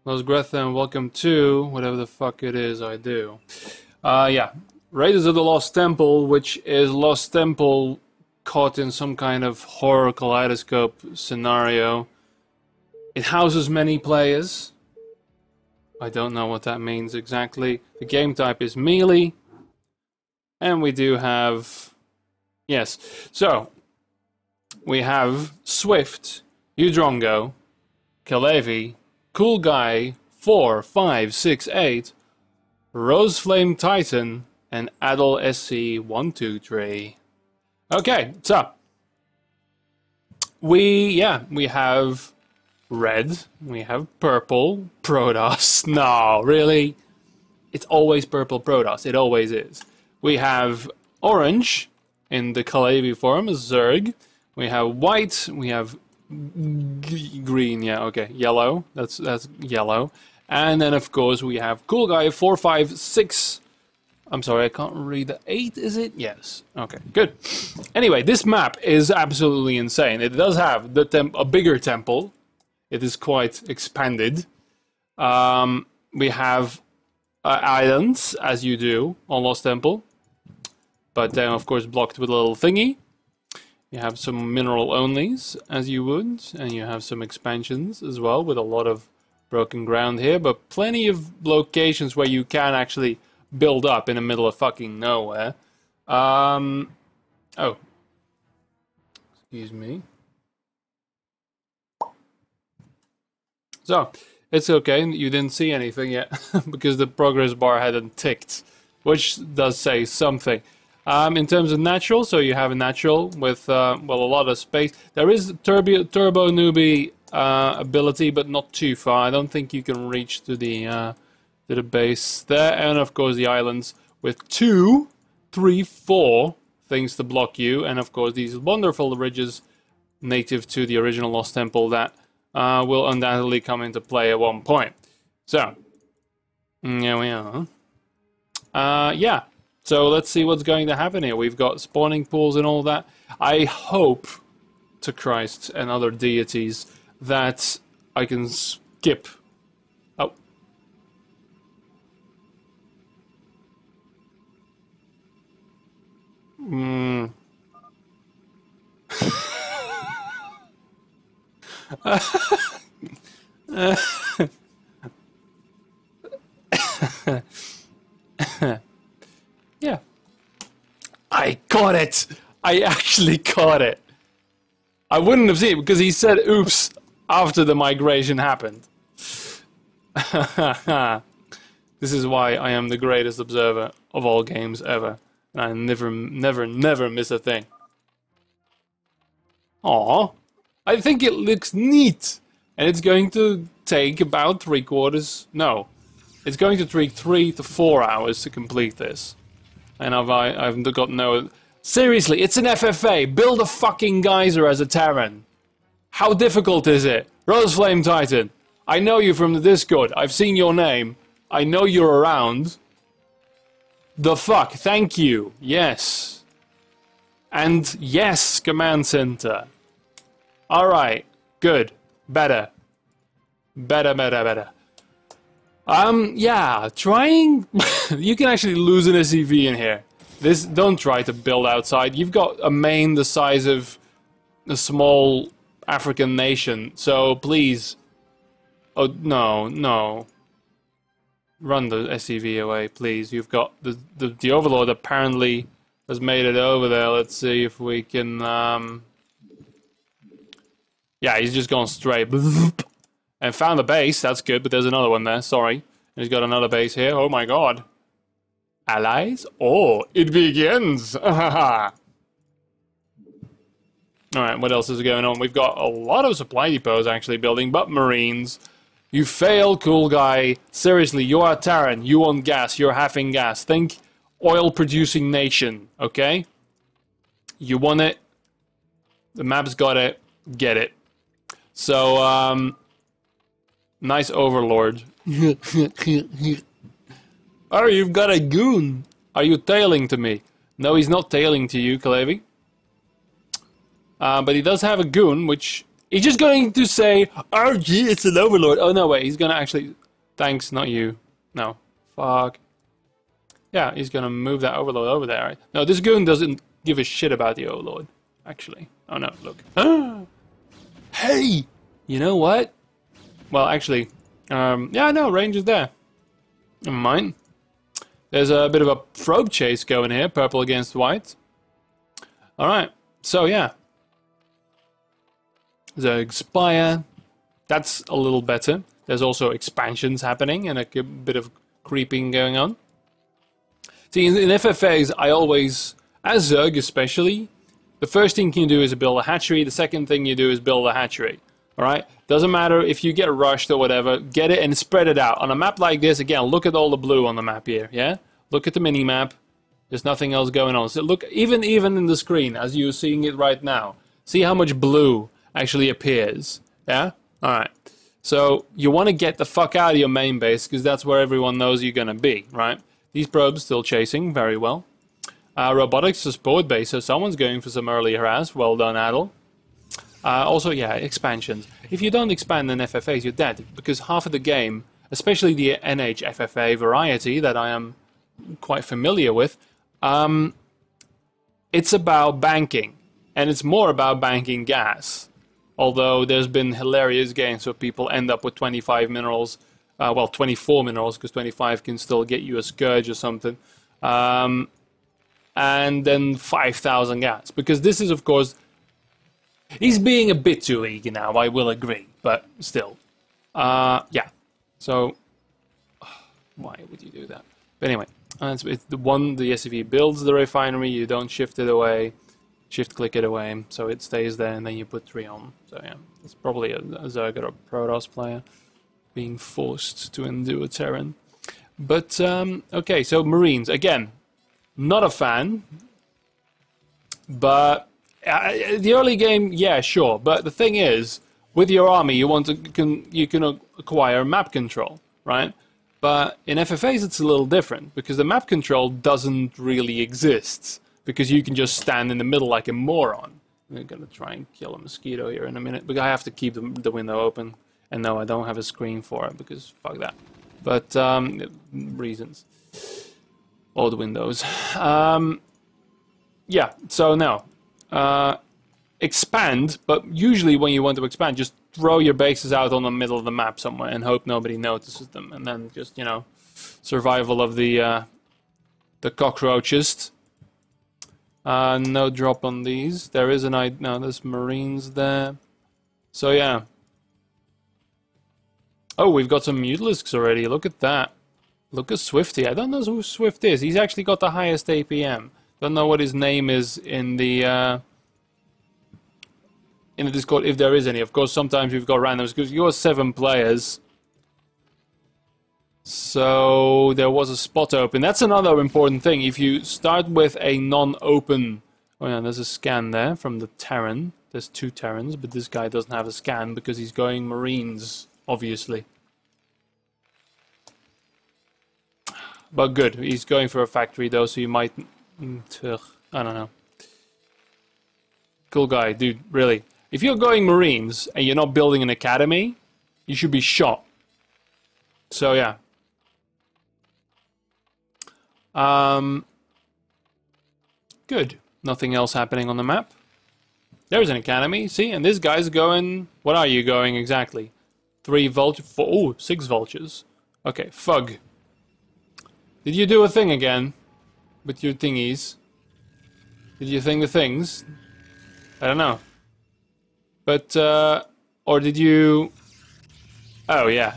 Los Greta and welcome to whatever the fuck it is I do. Yeah. Raiders of the Lost Temple, which is Lost Temple caught in some kind of horror kaleidoscope scenario. It houses many players. I don't know what that means exactly. The game type is melee. And we do have... Yes. So, we have Swift, Udrongo, Kalevi, Cool Guy, 4, 5, 6, 8, Roseflame Titan, and Adel SC123. Okay, so we have red, we have purple, Protoss. No, really? It's always purple Protoss, it always is. We have orange in the Kalevi form, Zerg. We have white, we have green, yeah, okay, yellow, that's yellow. And then of course we have Cool Guy 4, 5, 6. I'm sorry, I can't read the 8, is it? Yes. Okay, good. Anyway, this map is absolutely insane. It does have a bigger temple. It is quite expanded. We have islands, as you do on Lost Temple. But then, of course, blocked with a little thingy. You have some mineral onlys, as you would. And you have some expansions as well, with a lot of broken ground here. But plenty of locations where you can actually build up in the middle of fucking nowhere. Oh. Excuse me. So, it's okay, you didn't see anything yet, because the progress bar hadn't ticked, which does say something. In terms of natural, so you have a natural with, well, a lot of space. There is turbo newbie ability, but not too far. I don't think you can reach to the base there. And of course the islands with 2, 3, 4 things to block you. And of course these wonderful ridges native to the original Lost Temple that will undoubtedly come into play at one point. So, here we are. Yeah, so let's see what's going to happen here. We've got spawning pools and all that. I hope to Christ and other deities that I can skip. Oh. Yeah. I caught it! I actually caught it! I wouldn't have seen it because he said oops after the migration happened. This is why I am the greatest observer of all games ever. And I never miss a thing. Aww. I think it looks neat. And it's going to take about 3/4... No. It's going to take 3 to 4 hours to complete this. And I've got no... Seriously, it's an FFA. Build a fucking geyser as a Terran. How difficult is it? Roseflame Titan. I know you from the Discord. I've seen your name. I know you're around. The fuck? Thank you. Yes. And yes, Command Center. Alright. Good. Better. Better. Yeah, trying... You can actually lose an SCV in here. Don't try to build outside. You've got a main the size of a small African nation, so please... Oh, no. Run the SCV away, please. You've got... The Overlord apparently has made it over there. Let's see if we can... Yeah, he's just gone straight. And found a base, that's good, but there's another one there, sorry. And he's got another base here, oh my god. Allies? Oh, it begins! Alright, what else is going on? We've got a lot of supply depots actually building, but Marines. You fail, Cool Guy. Seriously, you are Terran, you want gas, you're having gas. Think oil-producing nation, okay? You want it, the map's got it, get it. So, nice Overlord. Oh, you've got a goon. Are you tailing to me? No, he's not tailing to you, Kalevi. But he does have a goon, which He's just going to say, oh gee, it's an overlord. Oh no, wait, he's gonna actually... Thanks, not you. No. Fuck. Yeah, he's gonna move that overlord over there, right? No, this goon doesn't give a shit about the overlord, actually. Oh no, look. Hey! You know what? Well, actually, yeah, no, range is there. Never mind. There's a bit of a probe chase going here, purple against white. Alright, so yeah. Zerg Spire, that's a little better. There's also expansions happening and a bit of creeping going on. See, in FFAs, I always, as Zerg especially, the first thing you do is build a hatchery, the second thing you do is build a hatchery. Alright? Doesn't matter if you get rushed or whatever, get it and spread it out. On a map like this, again, look at all the blue on the map here, yeah? Look at the mini-map. There's nothing else going on. So look, even in the screen, as you're seeing it right now, see how much blue actually appears, yeah? Alright. So, you want to get the fuck out of your main base, because that's where everyone knows you're going to be, right? These probes still chasing, very well. Robotics to support base, so someone's going for some early harass. Well done, Adel. Also, yeah, expansions. If you don't expand in FFAs, you're dead, because half of the game, especially the NHFFA variety that I am quite familiar with, it's about banking, and it's more about banking gas. Although there's been hilarious games where people end up with 25 minerals, well, 24 minerals, because 25 can still get you a Scourge or something, and then 5,000 gas. Because this is, of course, he's being a bit too eager now, I will agree, but still. Yeah, so, why would you do that? But anyway, it's the SCV builds the refinery, you don't shift it away. Shift-click it away, so it stays there, and then you put 3 on. So yeah, it's probably a Zerg or a Protoss player being forced to endure Terran. But, okay, so Marines. Again, not a fan. But, the early game, yeah, sure. But the thing is, with your army, you can acquire map control, right? But in FFAs, it's a little different, because the map control doesn't really exist. Because you can just stand in the middle like a moron. I'm going to try and kill a mosquito here in a minute. But I have to keep the window open. And no, I don't have a screen for it, because fuck that. But, reasons. All the windows. Yeah, so now. Expand, but usually when you want to expand, just throw your bases out on the middle of the map somewhere and hope nobody notices them. And then just, you know, survival of the cockroaches. No drop on these. There is no, there's Marines there. So yeah. Oh, we've got some Mutalisks already. Look at that. Look at Swifty. I don't know who Swift is. He's actually got the highest APM. Don't know what his name is in the Discord, if there is any. Of course, sometimes we've got randoms because you're 7 players. So there was a spot open. That's another important thing. If you start with a non-open... Oh yeah, there's a scan there from the Terran. There's 2 Terrans, but this guy doesn't have a scan because he's going Marines, obviously. But good. He's going for a factory though, so you might... I don't know. Cool guy, dude, really. If you're going Marines and you're not building an academy, you should be shot. So yeah. Good. Nothing else happening on the map. There's an academy, see? And this guy's going... What are you going exactly? 3 vultures... Oh, 6 vultures. Okay, Fug. Did you do a thing again? With your thingies? Did you thing the things? I don't know. But, or did you... Oh, yeah.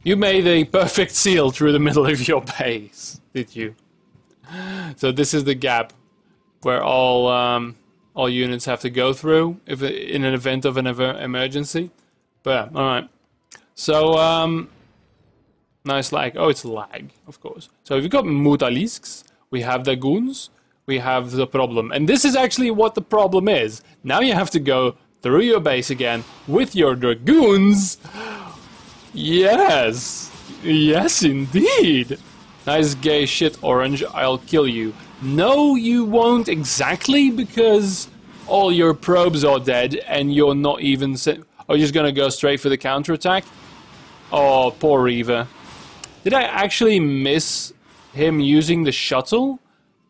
You made a perfect seal through the middle of your base, did you? So this is the gap where all units have to go through if in an event of an emergency. But yeah, all right. So nice lag. Oh, it's lag, of course. So we've got Mutalisks, we have the goons, we have the problem, and this is actually what the problem is. Now you have to go through your base again with your dragoons. Yes! Yes, indeed! Nice gay shit, Orange. I'll kill you. No, you won't exactly, because all your probes are dead, and you're not even... Are you just going to go straight for the counterattack? Oh, poor Reaver. Did I actually miss him using the shuttle?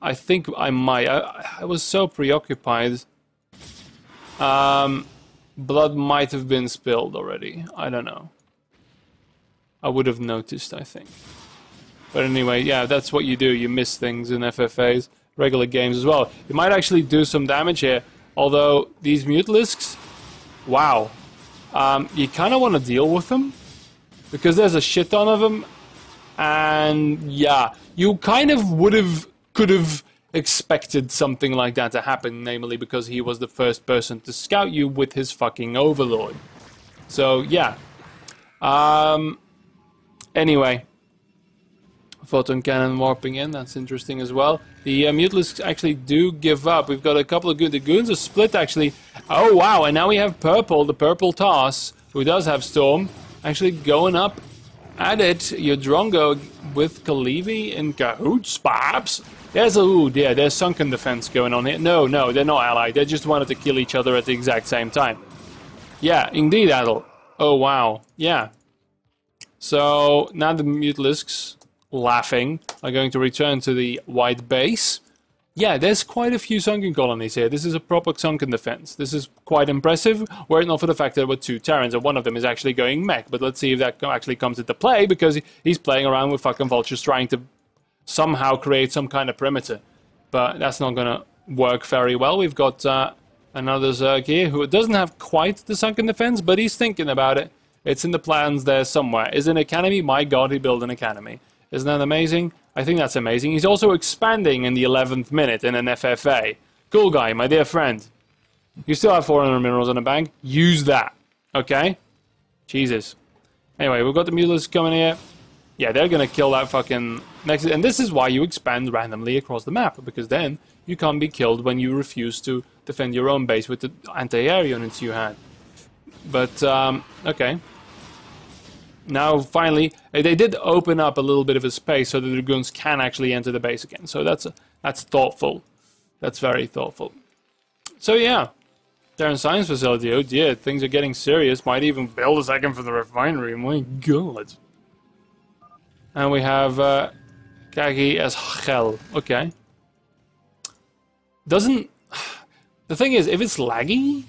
I think I might. I was so preoccupied. Blood might have been spilled already. I don't know. I would have noticed, I think. But anyway, yeah, that's what you do. You miss things in FFAs, regular games as well. You might actually do some damage here. Although, these Mutalisks, wow. You kind of want to deal with them. Because there's a shit ton of them. And, yeah, you kind of could have expected something like that to happen. Namely, because he was the first person to scout you with his fucking Overlord. So, yeah. Anyway. Photon cannon warping in, that's interesting as well. The Mutalisks actually do give up. We've got a couple of good... The goons are split, actually. Oh, wow, and now we have Purple, the Purple Toss, who does have Storm, actually going up at it. Your Drongo with Kalevi in cahoots, perhaps? There's there's Sunken Defense going on here. No, they're not allied. They just wanted to kill each other at the exact same time. Yeah, indeed, Adel. Oh, wow. Yeah. So, now the Mutalisks... laughing, are going to return to the white base. Yeah, there's quite a few sunken colonies here. This is a proper sunken defense. This is quite impressive, were it not for the fact that there were two Terrans, and one of them is actually going mech. But let's see if that actually comes into play, because he's playing around with fucking vultures, trying to somehow create some kind of perimeter. But that's not gonna work very well. We've got another Zerg here, who doesn't have quite the sunken defense, but he's thinking about it. It's in the plans there somewhere. Is it an academy? My god, he built an academy. Isn't that amazing? I think that's amazing. He's also expanding in the 11th minute in an FFA. Cool guy, my dear friend. You still have 400 minerals in the bank. Use that. Okay? Jesus. Anyway, we've got the Mutalisks coming here. Yeah, they're gonna kill that fucking... next. And this is why you expand randomly across the map. Because then you can't be killed when you refuse to defend your own base with the anti-air units you had. But, okay. Now, finally, they did open up a little bit of a space so the Dragoons can actually enter the base again. So that's thoughtful. That's very thoughtful. So, yeah. Terran Science Facility, oh dear, things are getting serious. Might even build a second for the refinery, my god. And we have Kagi as Hel. Okay. Doesn't... The thing is, if it's laggy...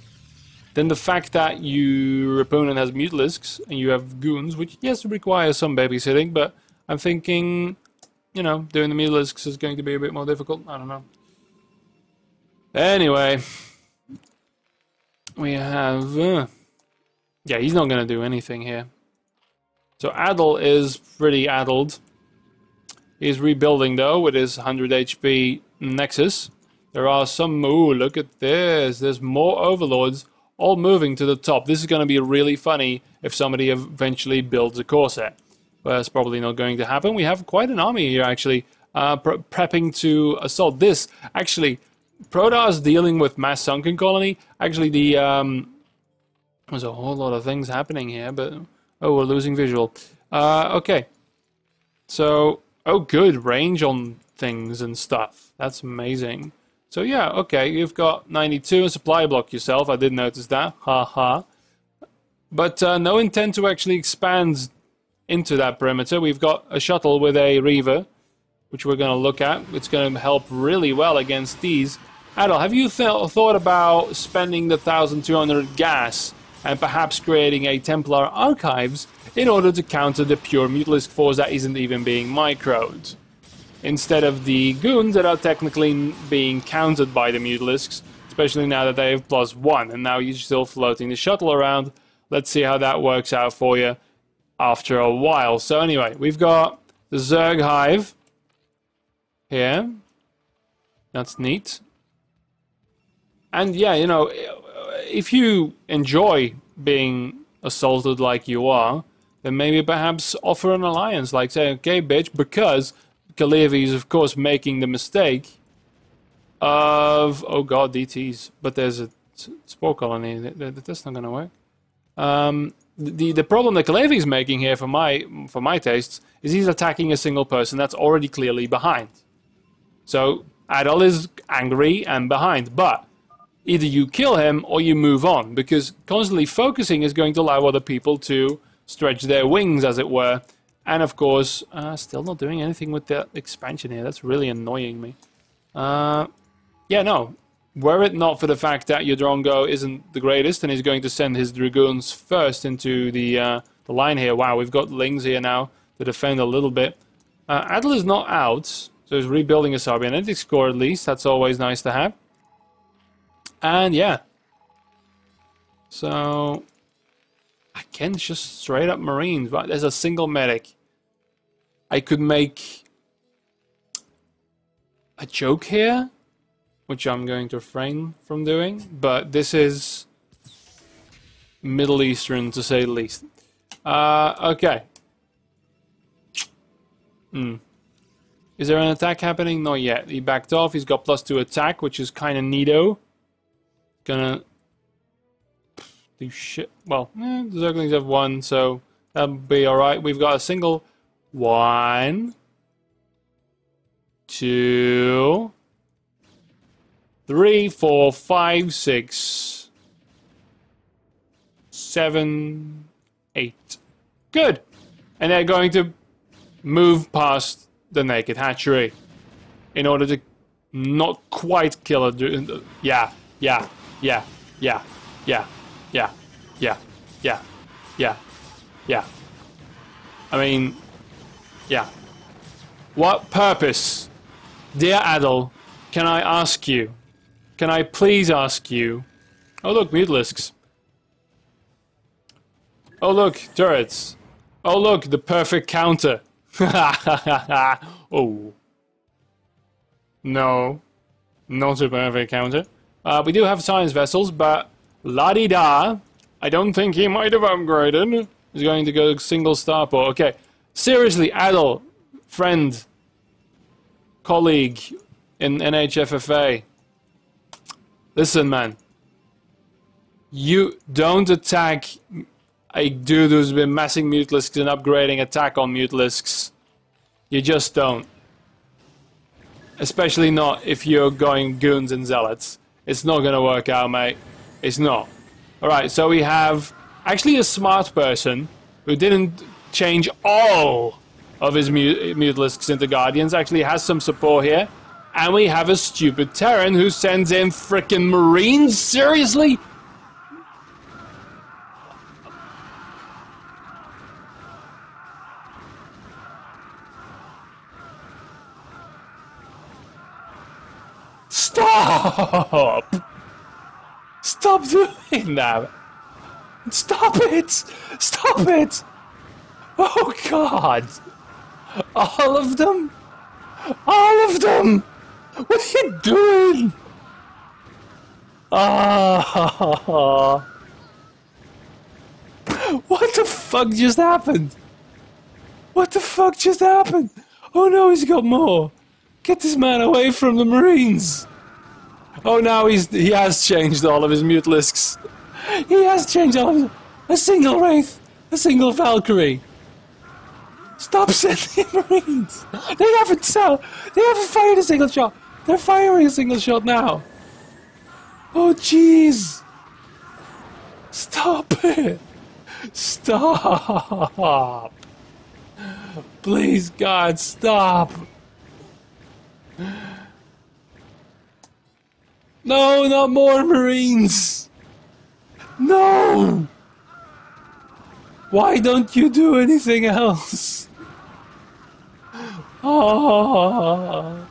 then the fact that your opponent has Mutalisks and you have goons, which yes requires some babysitting, but I'm thinking, you know, doing the Mutalisks is going to be a bit more difficult. I don't know. Anyway, we have yeah, he's not going to do anything here. So Adel is pretty addled. He's rebuilding though with his 100 HP Nexus. There are some... Ooh, look at this. There's more Overlords. All moving to the top. This is going to be really funny if somebody eventually builds a Corsair. But that's probably not going to happen. We have quite an army here, actually, prepping to assault. This, actually, Protoss dealing with mass sunken colony. Actually, there's a whole lot of things happening here, but... Oh, we're losing visual. Okay. So, oh good, range on things and stuff. That's amazing. So yeah, okay, you've got 92 and supply block yourself. I did notice that. Ha ha. But no intent to actually expand into that perimeter. We've got a shuttle with a Reaver, which we're going to look at. It's going to help really well against these. Adel, have you thought about spending the 1,200 gas and perhaps creating a Templar Archives in order to counter the pure Mutalisk force that isn't even being microed? Instead of the goons that are technically being countered by the Mutalisks, especially now that they have +1, and now you're still floating the shuttle around. Let's see how that works out for you after a while. So anyway, we've got the Zerg Hive here. That's neat. And yeah, you know, if you enjoy being assaulted like you are, then maybe perhaps offer an alliance, like say, okay, bitch, because Kalevi is, of course, making the mistake of... Oh god, DTs. But there's a spore colony. That's not going to work. The problem that Kalevi is making here, for my tastes, is he's attacking a single person that's already clearly behind. So, Adel is angry and behind. But either you kill him or you move on, because constantly focusing is going to allow other people to stretch their wings, as it were. And of course, still not doing anything with the expansion here. That's really annoying me. Yeah, no. Were it not for the fact that your Drongo isn't the greatest and he's going to send his Dragoons first into the line here. Wow, we've got Lings here now to defend a little bit. Adel is not out, so he's rebuilding a cybernetic core at least. That's always nice to have. And yeah. So, again, just straight up Marines. But there's a single medic. I could make a joke here, which I'm going to refrain from doing, but this is Middle Eastern to say the least. Okay. Is there an attack happening? Not yet. He backed off. He's got +2 attack, which is kind of neato. Gonna do shit. Well, the Zerglings have 1, so that'll be alright. We've got a single 1, 2, 3, 4, 5, 6, 7, 8. Good. And they're going to move past the naked hatchery in order to not quite kill it. Yeah. I mean, yeah. What purpose, dear Adel, can I ask you? Can I please ask you? Oh look, Mutalisks. Oh look, turrets. Oh look, the perfect counter. Oh. No. Not a perfect counter. We do have science vessels, but la-di-da. I don't think he might have upgraded. He's going to go single starport. Okay. Seriously, Adel, friend, colleague in NHFFA. Listen, man. You don't attack a dude who's been massing Mutalisks and upgrading attack on Mutalisks. You just don't. Especially not if you're going goons and zealots. It's not gonna work out, mate. It's not. Alright, so we have actually a smart person who didn't change all of his Mutalisks into Guardians. Actually has some support here. And we have a stupid Terran who sends in frickin' Marines? Seriously? Stop! Stop doing that! Stop it! Stop it! Oh God! All of them? All of them! What are you doing? Ah! What the fuck just happened? What the fuck just happened? Oh no, he's got more! Get this man away from the Marines! Oh, now he has changed all of his Mutalisks. He has changed all of them. A single Wraith, a single Valkyrie. Stop sending Marines! They haven't fired a single shot. They're firing a single shot now. Oh jeez! Stop it! Stop! Please, God, stop! No, not more Marines! No! Why don't you do anything else? Oh,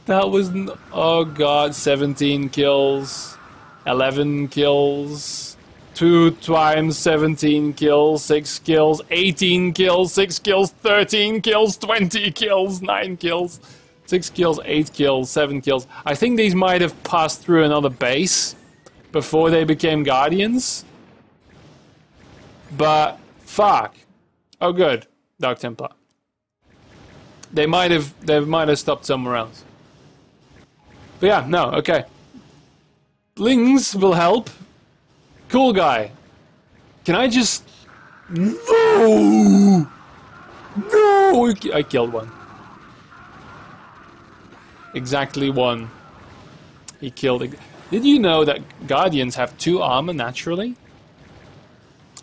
that was... Oh God, 17 kills. 11 kills. 2 times 17 kills, 6 kills, 18 kills, 6 kills, 13 kills, 20 kills, 9 kills, 6 kills, 8 kills, 7 kills. I think these might have passed through another base before they became Guardians. But, fuck. Oh good, Dark Templar. They might have stopped somewhere else. But yeah, no, okay. Lings will help. Cool guy. Can I just... No! No! I killed one. Exactly one. He killed it. Did you know that Guardians have 2 armor naturally?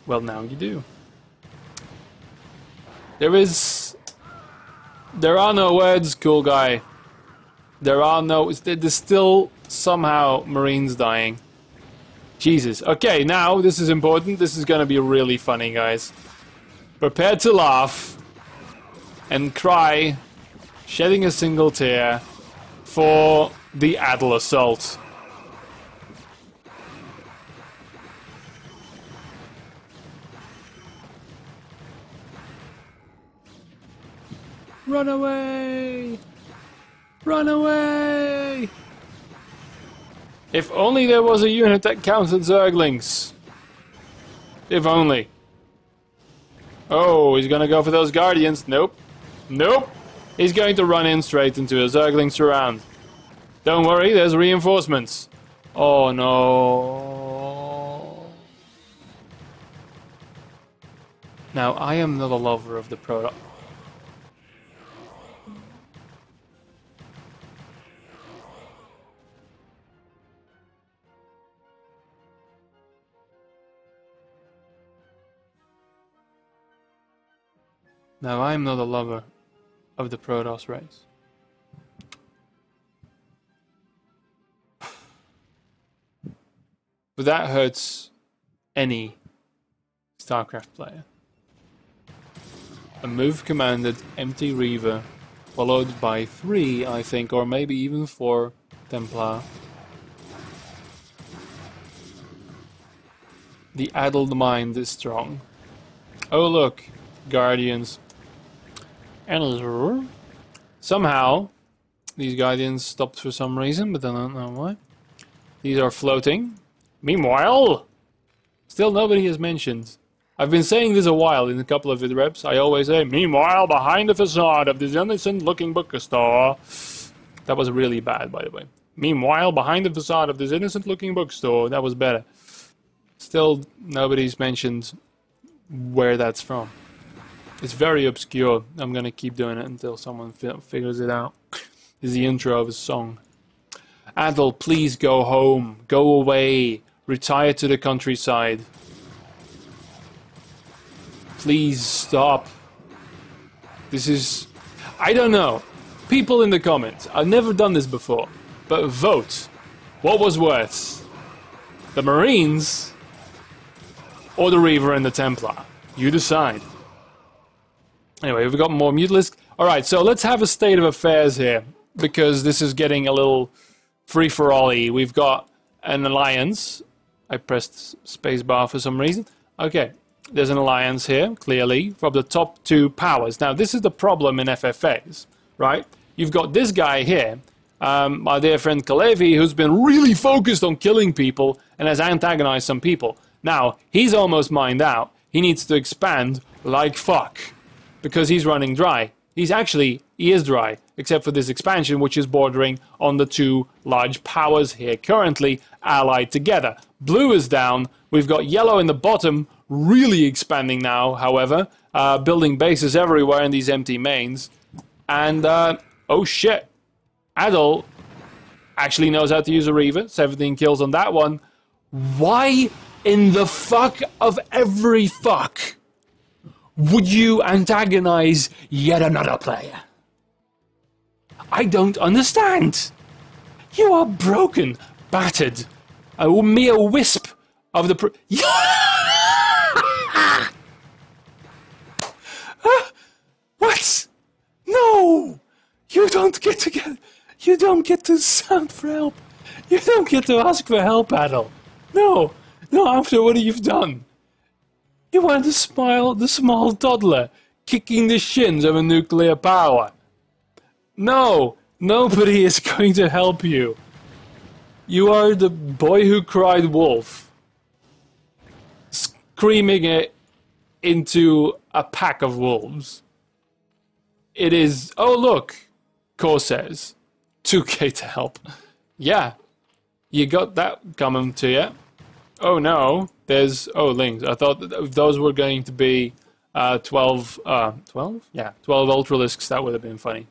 Well, now you do. There are no words, cool guy. There's still somehow Marines dying. Jesus. Okay, now this is important. This is gonna be really funny, guys. Prepare to laugh and cry, shedding a single tear for the Adel assault. Run away! Run away! If only there was a unit that counted Zerglings. If only. Oh, he's gonna go for those Guardians. Nope. Nope. He's going to run in straight into a Zergling surround. Don't worry, there's reinforcements. Oh no. Now, I am not a lover of the product. Now, I am not a lover of the Protoss race. But that hurts any Starcraft player. A move commanded empty Reaver, followed by 3, I think, or maybe even 4 Templar. The addled mind is strong. Oh look, Guardians. And somehow, these Guardians stopped for some reason, but I don't know why. These are floating. Meanwhile, still nobody has mentioned. I've been saying this a while in a couple of Vidreps. I always say, meanwhile, behind the facade of this innocent-looking bookstore. That was really bad, by the way. Meanwhile, behind the facade of this innocent-looking bookstore. That was better. Still, nobody's mentioned where that's from. It's very obscure. I'm gonna keep doing it until someone figures it out. This is the intro of a song. Adel, please go home. Go away. Retire to the countryside. Please stop. This is... I don't know. People in the comments. I've never done this before. But vote. What was worse? The Marines or the Reaver and the Templar? You decide. Anyway, we've got more Mutalisk. Alright, so let's have a state of affairs here. Because this is getting a little free-for-all-y. We've got an alliance. I pressed spacebar for some reason. Okay, there's an alliance here, clearly, from the top 2 powers. Now, this is the problem in FFAs, right? You've got this guy here, my dear friend Kalevi, who's been really focused on killing people and has antagonized some people. Now, he's almost mined out. He needs to expand like fuck. Because he's running dry. He is dry, except for this expansion, which is bordering on the 2 large powers here currently allied together. Blue is down. We've got yellow in the bottom, really expanding now, however. Building bases everywhere in these empty mains. And, oh shit. Adel actually knows how to use a Reaver. 17 kills on that one. Why in the fuck of every fuck would you antagonize yet another player? I don't understand. You are broken, battered, a mere wisp of the... What? No! You don't get to get... You don't get to sound for help. You don't get to ask for help, Adel. No. No, after what you've done. You want to smile the small toddler kicking the shins of a nuclear power. No, nobody is going to help you. You are the boy who cried wolf, screaming it into a pack of wolves. It is, oh look, Corsairs, 2k to help. Yeah, you got that coming to you. Oh no, there's, oh, Lings. I thought that those were going to be 12, 12? Yeah, 12 Ultralisks. That would have been funny.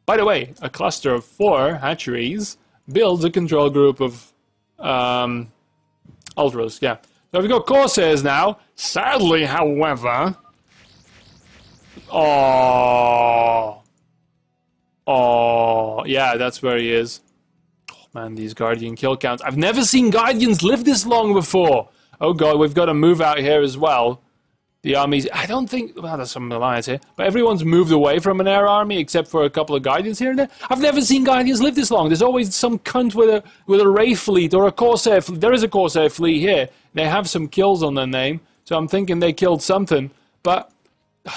By the way, a cluster of 4 hatcheries builds a control group of Ultras, yeah. So we've got Corsairs now. Sadly, however... Oh, yeah, that's where he is. Oh, man, these Guardian kill counts. I've never seen Guardians live this long before. Oh, God, we've got to move out here as well. The armies, I don't think, well, there's some alliance here, but everyone's moved away from an air army except for a couple of Guardians here and there. I've never seen Guardians live this long. There's always some cunt with a Ray fleet or a Corsair fleet. There is a Corsair fleet here. They have some kills on their name, so I'm thinking they killed something. But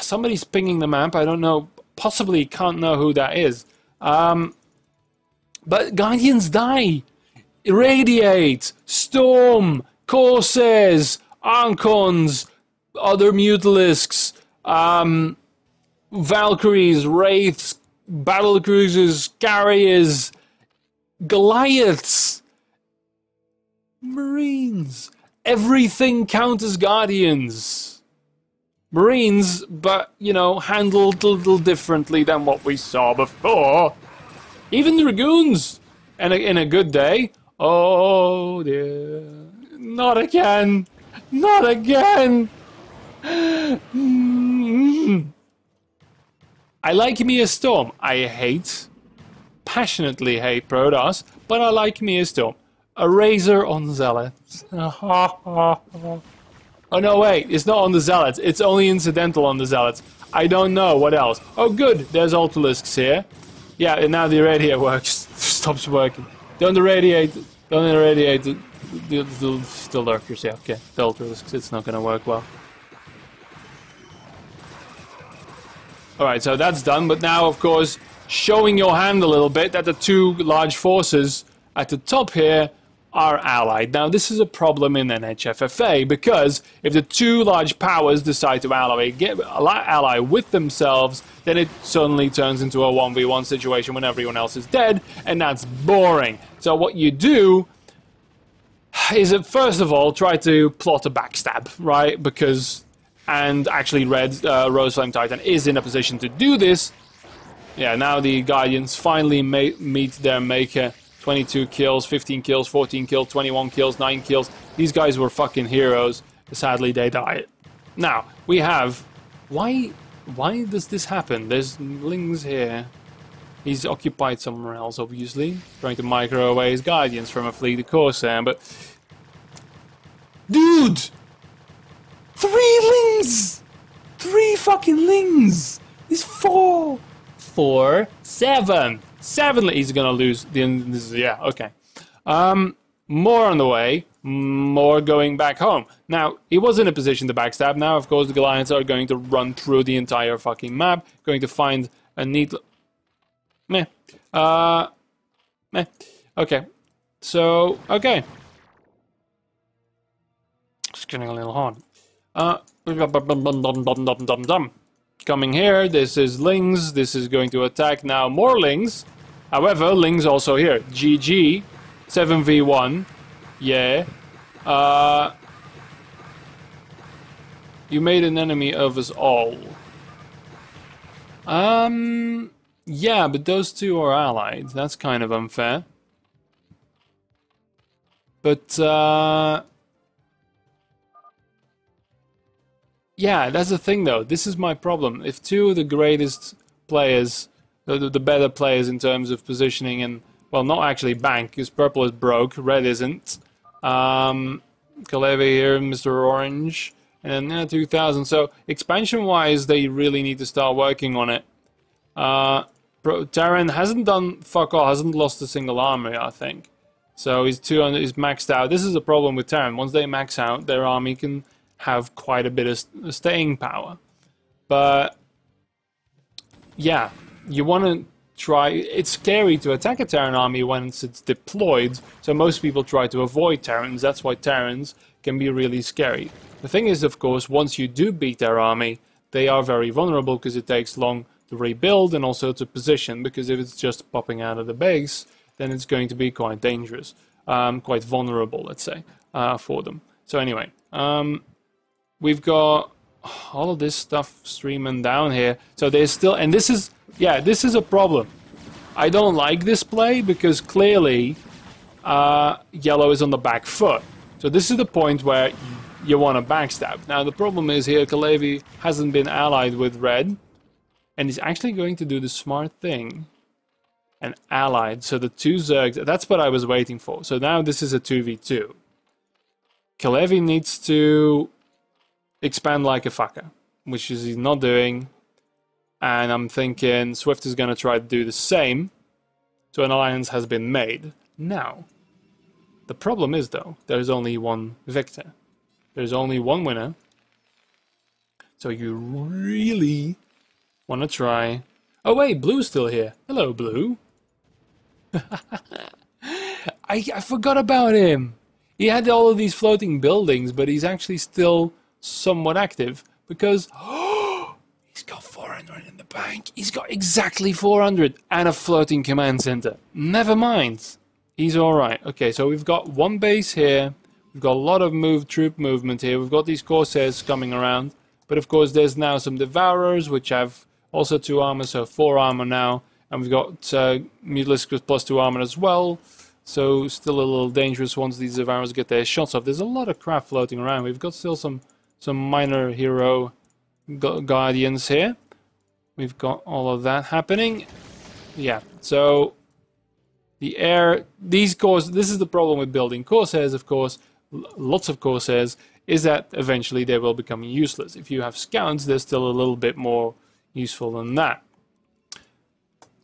somebody's pinging the map. I don't know. Possibly can't know who that is. But Guardians die. Irradiate, Storm, Corsairs, Archons, other Mutalisks, Valkyries, Wraiths, Battle Cruisers, Carriers, Goliaths, Marines. Everything counts as Guardians. Marines, but, you know, handled a little differently than what we saw before. Even Dragoons, and in a good day. Oh dear. Not again. Not again. I like me a Storm. I passionately hate Protoss, but I like me a Storm. A Razor on Zealots. Oh no, wait, it's not on the Zealots. It's only incidental on the Zealots. I don't know what else. Oh good, there's Ultalisks here. Yeah, and now the irradiate works. Stops working. Don't irradiate the Lurkers. Yeah, okay, the Ultalisks, it's not gonna work well. Alright, so that's done, but now, of course, showing your hand a little bit that the two large forces at the top here are allied. Now, this is a problem in NHFFA, because if the two large powers decide to ally with themselves, then it suddenly turns into a 1v1 situation when everyone else is dead, and that's boring. So what you do is, first of all, try to plot a backstab, right? And actually Roseflame Titan is in a position to do this. Yeah, now the Guardians finally meet their maker. 22 kills, 15 kills, 14 kills, 21 kills, 9 kills. These guys were fucking heroes. Sadly, they died. Now, we have... Why does this happen? There's Lings here. He's occupied somewhere else, obviously. Trying to micro away his Guardians from a fleet of Corsair, but... Dude! 3 Lings! 3 fucking Lings! He's 4! 4, 7! 7, he's gonna lose. Yeah, okay. More on the way. More going back home. Now, he was in a position to backstab. Now, of course, the Goliaths are going to run through the entire fucking map. Going to find a neat... Meh. Meh. Okay. So, okay. It's getting a little hard. Coming here, this is Lings, this is going to attack now more Lings. However, Lings also here. GG, 7v1, yeah. You made an enemy of us all. Yeah, but those two are allied. That's kind of unfair. But, yeah, that's the thing though. This is my problem. If two of the greatest players, the better players in terms of positioning and, well, not actually bank, because purple is broke, red isn't. Kaleve here, Mr. Orange, and 2000. So expansion-wise, they really need to start working on it. Terran hasn't done fuck all, hasn't lost a single army, I think. So he's maxed out. This is a problem with Terran. Once they max out, their army can have quite a bit of staying power. But yeah, you want to try... It's scary to attack a Terran army once it's deployed, so most people try to avoid Terrans. That's why Terrans can be really scary. The thing is, of course, once you do beat their army, they are very vulnerable because it takes long to rebuild and also to position, because if it's just popping out of the base, then it's going to be quite dangerous, quite vulnerable, let's say, for them. So anyway, we've got all of this stuff streaming down here. So there's still, and this is, yeah, this is a problem. I don't like this play because clearly yellow is on the back foot. So this is the point where you want to backstab. Now the problem is here Kalevi hasn't been allied with red, and he's actually going to do the smart thing and allied. So the two Zergs, that's what I was waiting for. So now this is a 2v2. Kalevi needs to expand like a fucker, which is he's not doing. And I'm thinking Swift is going to try to do the same. So an alliance has been made. Now, the problem is though, there's only one victor. There's only one winner. So you really want to try... Oh wait, Blue's still here. Hello, Blue. I forgot about him. He had all of these floating buildings, but he's actually still somewhat active because he's got 400 in the bank. He's got exactly 400 and a floating command center. Never mind. He's all right. Okay, so we've got one base here. We've got a lot of troop movement here. We've got these Corsairs coming around. But of course, there's now some Devourers, which have also 2 armor, so 4 armor now. And we've got Mutalisks with +2 armor as well. So still a little dangerous once these Devourers get their shots off. There's a lot of crap floating around. We've got still some minor hero guardians here. We've got all of that happening. Yeah, so the air, this is the problem with building Corsairs, of course. Lots of Corsairs, is that eventually they will become useless. If you have Scouts, they're still a little bit more useful than that.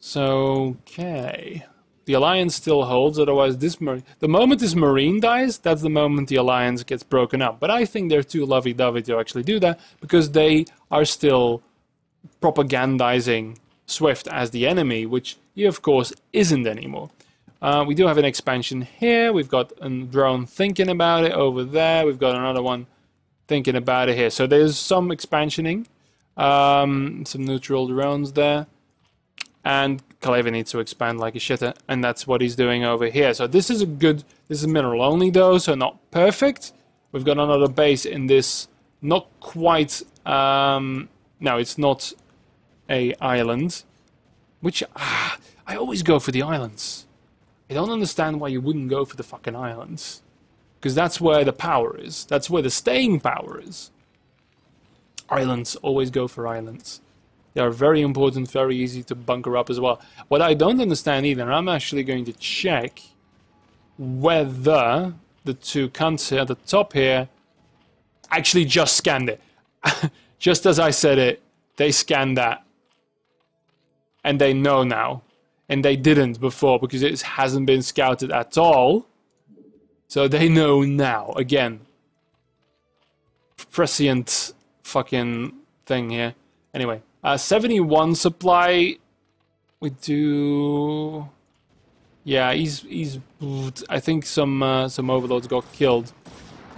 So, okay. The Alliance still holds, otherwise the moment this Marine dies, that's the moment the Alliance gets broken up. But I think they're too lovey-dovey to actually do that, because they are still propagandizing Swift as the enemy, which he, of course, isn't anymore. We do have an expansion here. We've got a drone thinking about it over there. We've got another one thinking about it here. So there's some expansioning. Some neutral drones there. And Kalevi needs to expand like a shitter. And that's what he's doing over here. So this is this is mineral only though, so not perfect. We've got another base in this, not quite, no, it's not a island. Which, I always go for the islands. I don't understand why you wouldn't go for the fucking islands. Because that's where the power is. That's where the staying power is. Islands, always go for islands. They are very important, very easy to bunker up as well. What I don't understand either, I'm actually going to check whether the two cunts here at the top here actually just scanned it. Just as I said it, they scanned that. And they know now. And they didn't before because it hasn't been scouted at all. So they know now. Again. Prescient fucking thing here. Anyway. 71 supply. We do... Yeah, he's I think some overlords got killed.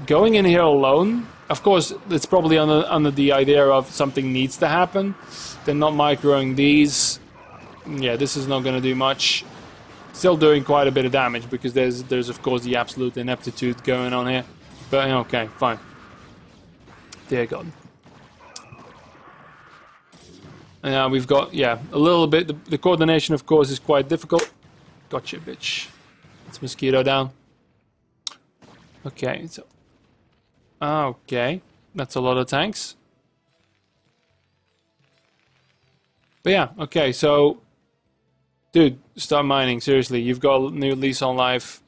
Going in here alone, of course, it's probably under the idea of something needs to happen. They're not microing these. Yeah, this is not going to do much. Still doing quite a bit of damage because there's of course the absolute ineptitude going on here. But okay, fine. Dear God. And now we've got, yeah, a little bit. The coordination, of course, is quite difficult. Gotcha, bitch. Let's mosquito down. Okay, so... Okay, that's a lot of tanks. But yeah, okay, so... Dude, start mining, seriously. You've got a new lease on life.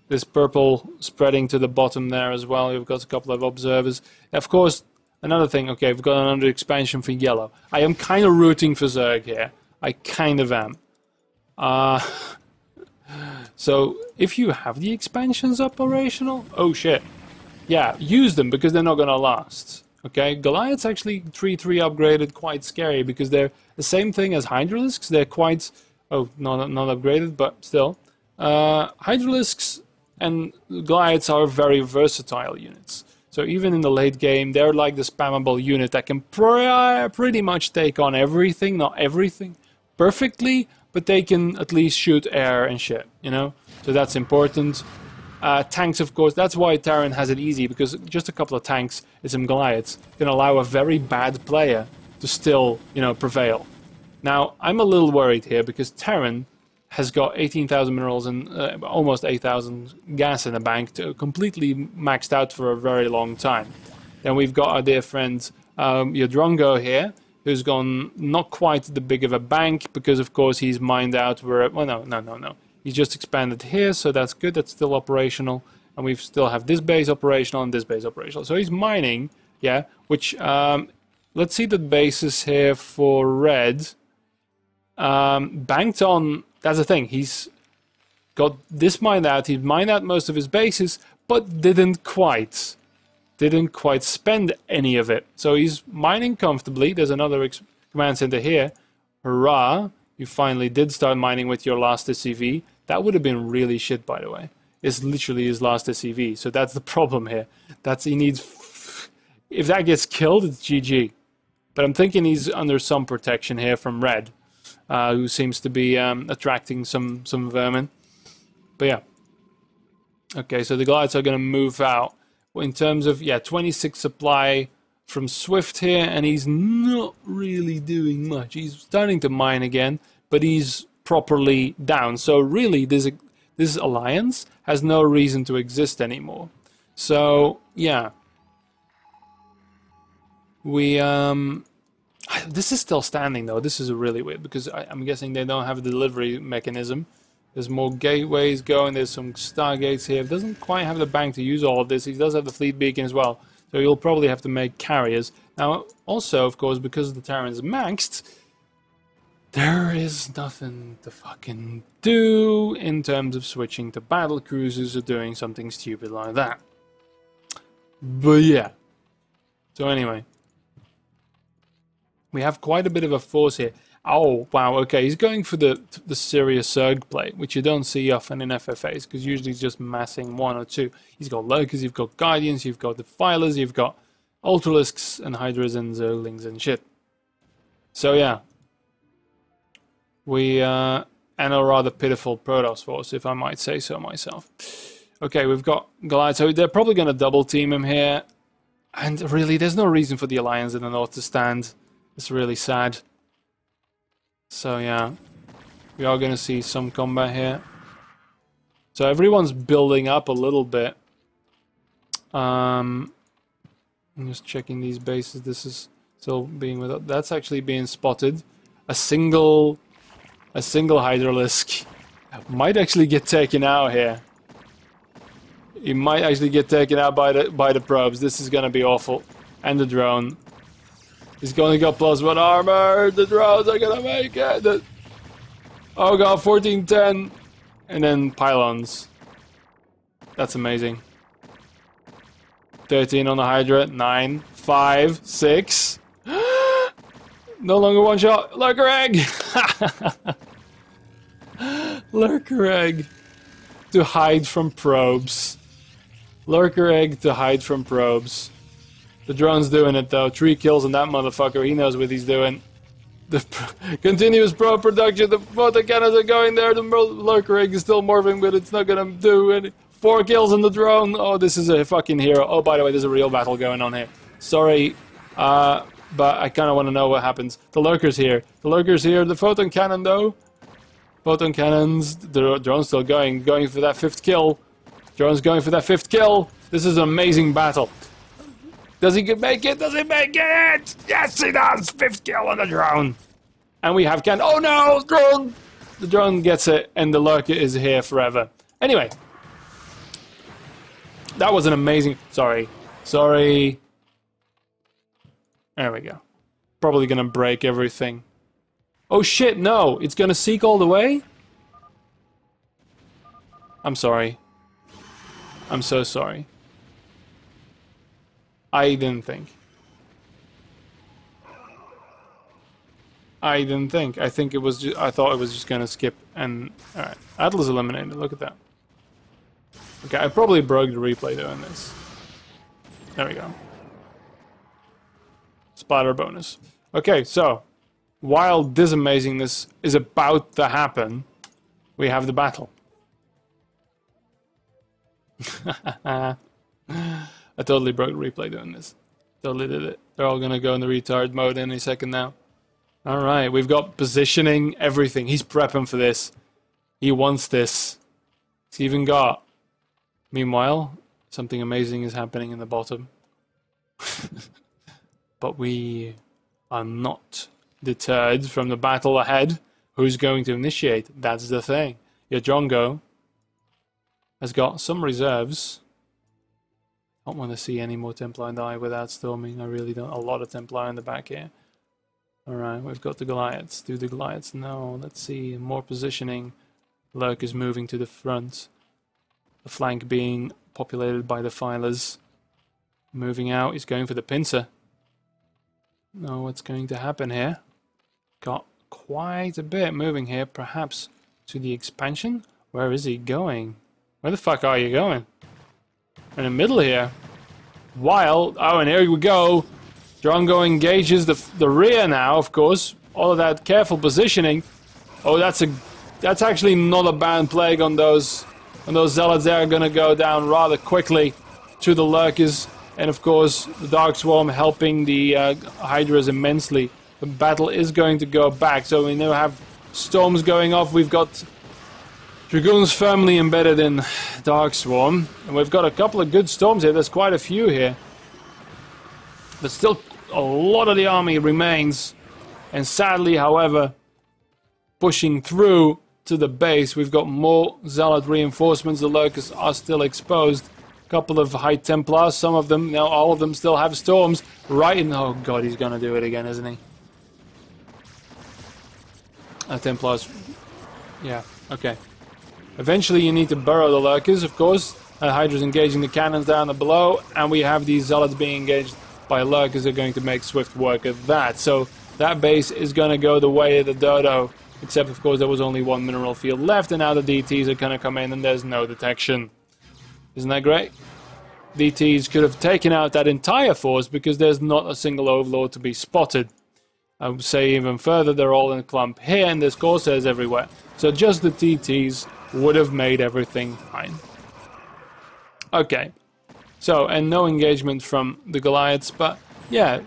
This purple spreading to the bottom there as well. You've got a couple of observers. Of course, another thing, okay, we've got another expansion for yellow. I am kind of rooting for Zerg here. I kind of am. So, if you have the expansions operational... Oh, shit. Yeah, use them because they're not gonna last. Okay, Goliath's actually 3-3 upgraded, quite scary because they're the same thing as Hydralisks. They're quite... Oh, not upgraded, but still. Hydralisks and Goliaths are very versatile units. So even in the late game, they're like the spammable unit that can pretty much take on everything. Not everything perfectly, but they can at least shoot air and shit, you know? So that's important. Tanks, of course, that's why Terran has it easy, because just a couple of tanks and some Goliaths can allow a very bad player to still, you know, prevail. Now, I'm a little worried here because Terran has got 18,000 minerals and almost 8,000 gas in the bank, completely maxed out for a very long time. Then we've got our dear friend Yadrongo here, who's gone not quite the big of a bank because, of course, he's mined out where... Well, no. He's just expanded here, so that's good. That's still operational. And we still have this base operational and this base operational. So he's mining, yeah, which... let's see the bases here for red. Banked on... That's the thing. He's got this mined out. He mined out most of his bases, but didn't quite spend any of it. So he's mining comfortably. There's another command center here. Hurrah! You finally did start mining with your last SCV. That would have been really shit, by the way. It's literally his last SCV. So that's the problem here. He needs... If that gets killed, it's GG. But I'm thinking he's under some protection here from red. Who seems to be attracting some vermin. But yeah. Okay, so the glides are going to move out. In terms of, yeah, 26 supply from Swift here, and he's not really doing much. He's starting to mine again, but he's properly down. So really, this alliance has no reason to exist anymore. So, yeah. This is still standing though. This is really weird because I'm guessing they don't have a delivery mechanism. There's more gateways going. There's some stargates here. It doesn't quite have the bank to use all of this. He does have the fleet beacon as well. So you'll probably have to make carriers. Now, also, of course, because the Terran's maxed, there is nothing to fucking do in terms of switching to battle cruisers or doing something stupid like that. But yeah. So anyway. We have quite a bit of a force here. Oh, wow, okay, he's going for the serious Zerg play, which you don't see often in FFAs, because usually he's just massing one or two. He's got Lurkers, you've got Guardians, you've got Defilers, you've got Ultralisks and Hydras and Zerglings and shit. So yeah. And a rather pitiful Protoss force, if I might say so myself. Okay, we've got Goliath, so they're probably going to double team him here. And really, there's no reason for the Alliance in the north to stand. It's really sad. So yeah, we are going to see some combat here. So everyone's building up a little bit. I'm just checking these bases. This is still being with. That's actually being spotted. A single Hydralisk might actually get taken out here. He might actually get taken out by the probes. This is going to be awful. And the drone. He's going to go +1 armor. The drones are going to make it. Oh god, 1410. And then pylons. That's amazing. 13 on the Hydra. 9, 5, 6. No longer one shot. Lurker egg. Lurker egg. To hide from probes. Lurker egg to hide from probes. The drone's doing it though. 3 kills on that motherfucker. He knows what he's doing. The continuous probe production. The photon cannons are going there. The lurker egg is still morphing, but it's not gonna do any. 4 kills on the drone. Oh, this is a fucking hero. Oh, by the way, there's a real battle going on here. Sorry, but I kind of want to know what happens. The lurker's here. The lurker's here. The photon cannon though. Photon cannons. The drone's still going for that 5th kill. Drone's going for that 5th kill. This is an amazing battle. Does he make it? Does he make it? Yes, he does! 5th kill on the drone. And we have cannon. Oh no, drone! The drone gets it, and the lurker is here forever. Anyway. That was an amazing... Sorry. There we go. Probably gonna break everything. Oh shit, no! It's gonna seek all the way? I'm sorry. I'm so sorry. I didn't think. I think it was just, I thought it was just gonna skip and... Alright. Atlas eliminated. Look at that. Okay, I probably broke the replay doing this. There we go. Splatter bonus. Okay, so... While this amazingness is about to happen, we have the battle. I totally broke the replay doing this. Totally did it. They're all gonna go in the retard mode any second now. Alright, we've got positioning, everything. He's prepping for this. He wants this. He's even got... Meanwhile, something amazing is happening in the bottom. But we are not deterred from the battle ahead. Who's going to initiate? That's the thing. Your Drongo has got some reserves. I don't want to see any more Templar die without storming. I really don't. A lot of Templar in the back here. Alright, we've got the Goliaths. Do the Goliaths? No. Let's see. More positioning. Lurk is moving to the front. The flank being populated by the Filers. Moving out. He's going for the pincer. No, what's going to happen here? Got quite a bit moving here. Perhaps to the expansion? Where is he going? Where the fuck are you going? In the middle here. Wild. Oh, and here we go. Drongo engages the rear now, of course. All of that careful positioning. Oh, that's actually not a bad plague on those zealots. They're gonna go down rather quickly to the lurkers, and of course the Dark Swarm helping the Hydras immensely. The battle is going to go back, so we now have storms going off. We've got Dragoons firmly embedded in Dark Swarm, and we've got a couple of good storms here. There's quite a few here, but still a lot of the army remains, and sadly, however, pushing through to the base. We've got more Zealot reinforcements. The Lurkers are still exposed. A couple of High Templars, some of them, now all of them still have storms right in... Oh god, he's gonna do it again, isn't he? Templars... Yeah, okay. Eventually you need to burrow the Lurkers, of course. Hydra's engaging the cannons down below, and we have these Zealots being engaged by Lurkers that are going to make swift work of that. So that base is going to go the way of the Dodo, except of course there was only one mineral field left, and now the DTs are going to come in and there's no detection. Isn't that great? DTs could have taken out that entire force because there's not a single Overlord to be spotted. I would say even further, they're all in a clump here and there's Corsairs everywhere. So just the TTs would have made everything fine. Okay. So, and no engagement from the Goliaths, but yeah.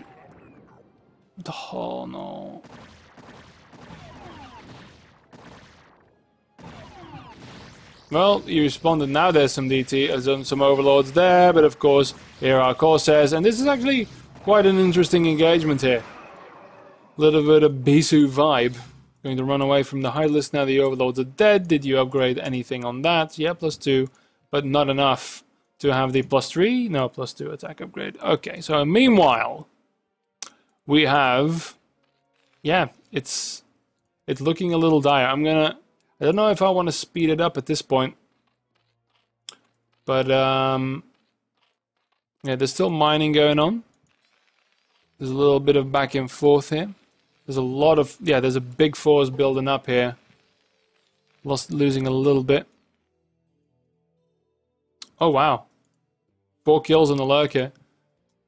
Oh no. Well, you responded. Now there's some DT, some Overlords there, but of course here are Corsairs, and this is actually quite an interesting engagement here. A little bit of Bisu vibe. Going to run away from the high list now. The Overlords are dead. Did you upgrade anything on that? Yeah, +2, but not enough to have the +3. No, +2 attack upgrade. Okay, so meanwhile, we have, yeah, it's looking a little dire. I don't know if I want to speed it up at this point, but yeah, there's still mining going on. There's a little bit of back and forth here. There's a lot of, yeah, there's a big force building up here. Losing a little bit. Oh wow, 4 kills on the lurker,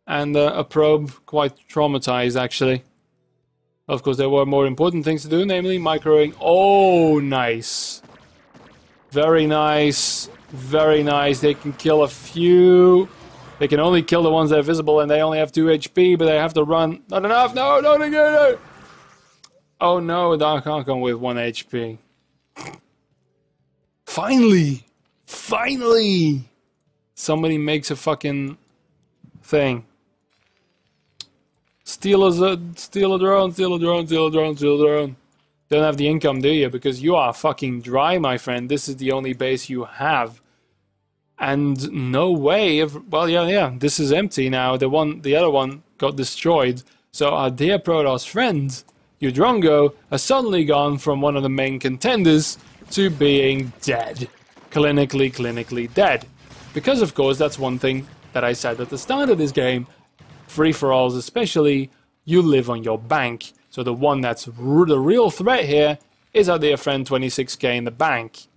and a probe quite traumatized actually. Of course, there were more important things to do, namely microing. Oh, nice. Very nice. Very nice. They can kill a few. They can only kill the ones that are visible, and they only have 2 HP, but they have to run. Not enough. No, no, no, no. Oh, no. Dark Archon with 1 HP. Finally. Finally. Somebody makes a fucking thing. Steal a drone, steal a drone, steal a drone, steal a drone. Don't have the income, do you? Because you are fucking dry, my friend. This is the only base you have. And no way of... Well, yeah, this is empty now. The other one got destroyed. So our dear Protoss friend, Udrongo, has suddenly gone from one of the main contenders to being dead. Clinically dead. Because, of course, that's one thing that I said at the start of this game. Free-for-alls especially, you live on your bank. So the one that's the real threat here is our dear friend 26k in the bank.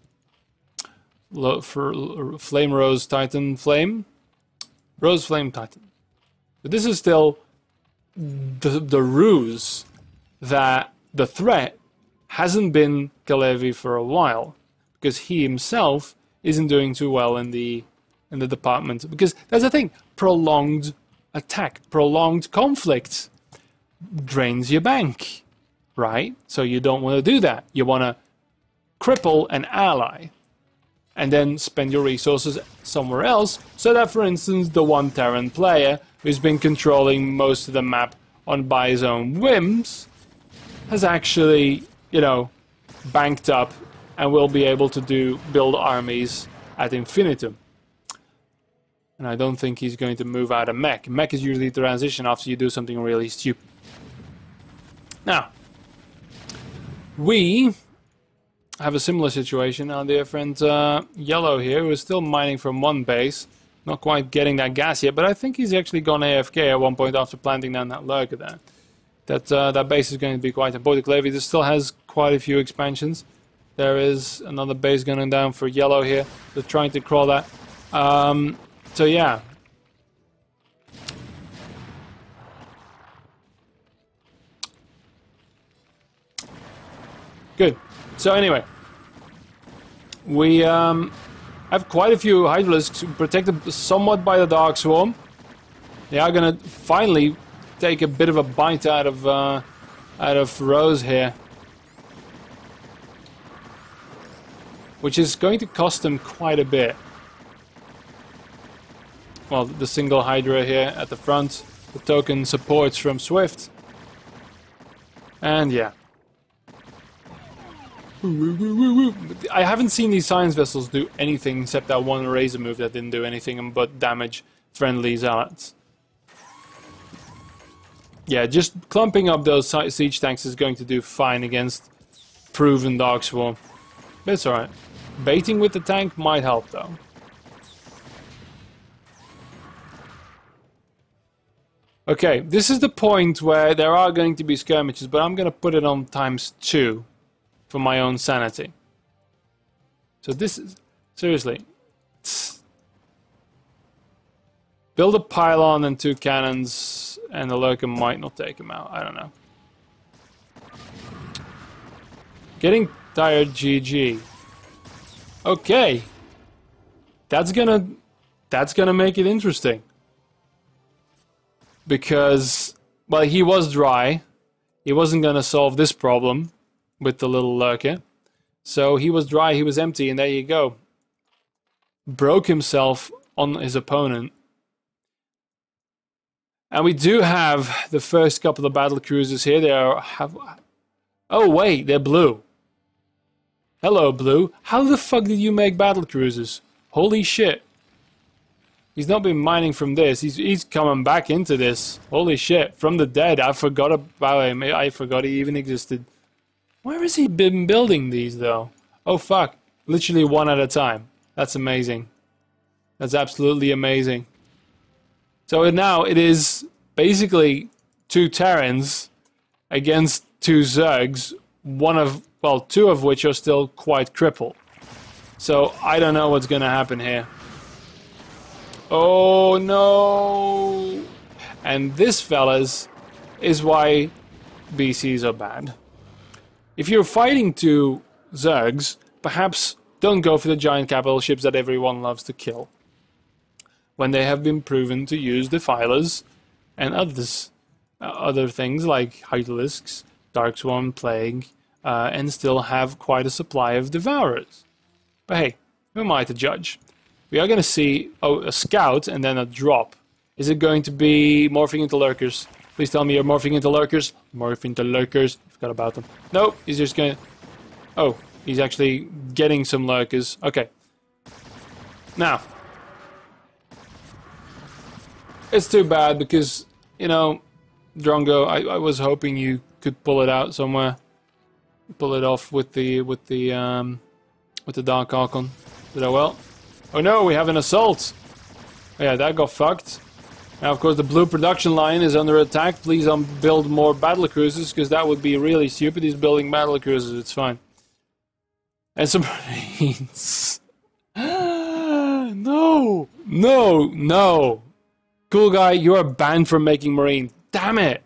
For Flame Rose Titan Flame? Rose Flame Titan. But this is still the ruse that the threat hasn't been Kalevi for a while. Because he himself isn't doing too well in the department. Because that's the thing, prolonged attack, prolonged conflict drains your bank. right? So you don't want to do that. You want to cripple an ally and then spend your resources somewhere else, so that, for instance, the one Terran player who's been controlling most of the map by his own whims has actually, you know, banked up and will be able to build armies ad infinitum. And I don't think he's going to move out of mech. Mech is usually the transition after you do something really stupid. Now, we have a similar situation. Our dear friend Yellow here, who is still mining from one base. Not quite getting that gas yet, but I think he's actually gone AFK at one point after planting down that lurker there. That base is going to be quite important. Levy this still has quite a few expansions. There is another base going down for Yellow here. They're trying to crawl that. So yeah. Good. So anyway, we have quite a few Hydralisks protected somewhat by the Dark Swarm. They are going to finally take a bit of a bite out of Rose here, which is going to cost them quite a bit. Well, the single Hydra here at the front, the token supports from Swift, and yeah. I haven't seen these science vessels do anything except that one razor move that didn't do anything but damage friendly zealots. Yeah, just clumping up those siege tanks is going to do fine against proven Dark Swarm. But it's alright. Baiting with the tank might help though. Okay, this is the point where there are going to be skirmishes, but I'm going to put it on ×2 for my own sanity. So this is... seriously. Build a pylon and 2 cannons, and the lurker might not take him out. I don't know. Getting tired, GG. Okay. That's gonna make it interesting. Because, well, he was dry. He wasn't gonna solve this problem with the little lurker. So he was dry, he was empty, and there you go. Broke himself on his opponent. And we do have the first couple of battle cruisers here. They are... oh wait, they're blue. Hello, blue. How the fuck did you make battle cruisers? Holy shit. He's not been mining from this. He's coming back into this. Holy shit. From the dead. I forgot about him. I forgot he even existed. Where has he been building these, though? Oh, fuck. Literally one at a time. That's amazing. That's absolutely amazing. So now it is basically 2 Terrans against 2 Zergs. Well, 2 of which are still quite crippled. So I don't know what's going to happen here. Oh, no. And this, fellas, is why BCs are bad. If you're fighting 2 Zergs, perhaps don't go for the giant capital ships that everyone loves to kill, when they have been proven to use defilers and other things like Hydralisks, Dark Swarm, Plague, and still have quite a supply of Devourers. But hey, who am I to judge? We are going to see a scout and then a drop. Is it going to be morphing into lurkers? Please tell me you're morphing into lurkers. Morph into lurkers. Forgot about them. Nope, he's just going to... oh, he's actually getting some lurkers. Okay. Now... it's too bad because, you know, Drongo, I was hoping you could pull it out somewhere. Pull it off with the Dark Archon. Did I well? Oh no, we have an assault! Oh, yeah, that got fucked. Now, of course, the blue production line is under attack. Please build more battle cruisers, because that would be really stupid. He's building battle cruisers, it's fine. And some Marines. No! No! No! Cool guy, you are banned from making Marines. Damn it!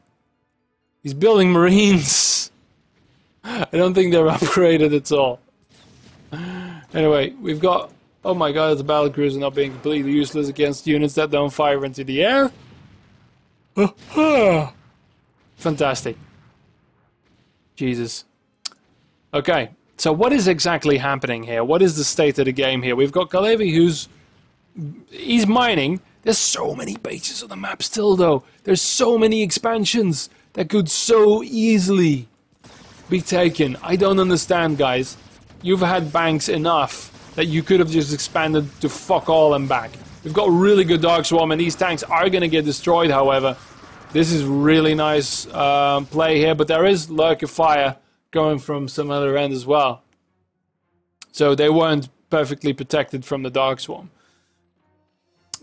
He's building Marines. I don't think they're upgraded at all. Anyway, we've got... oh my god, it's a battle cruiser not being completely useless against units that don't fire into the air. Fantastic. Jesus. Okay, so what is exactly happening here? What is the state of the game here? We've got Kalevi he's mining. There's so many bases on the map still, though. There's so many expansions that could so easily be taken. I don't understand, guys. You've had banks enough that you could have just expanded to fuck all and back. We've got really good Dark Swarm, and these tanks are going to get destroyed, however. This is really nice play here, but there is Lurker Fire going from some other end as well. So they weren't perfectly protected from the Dark Swarm.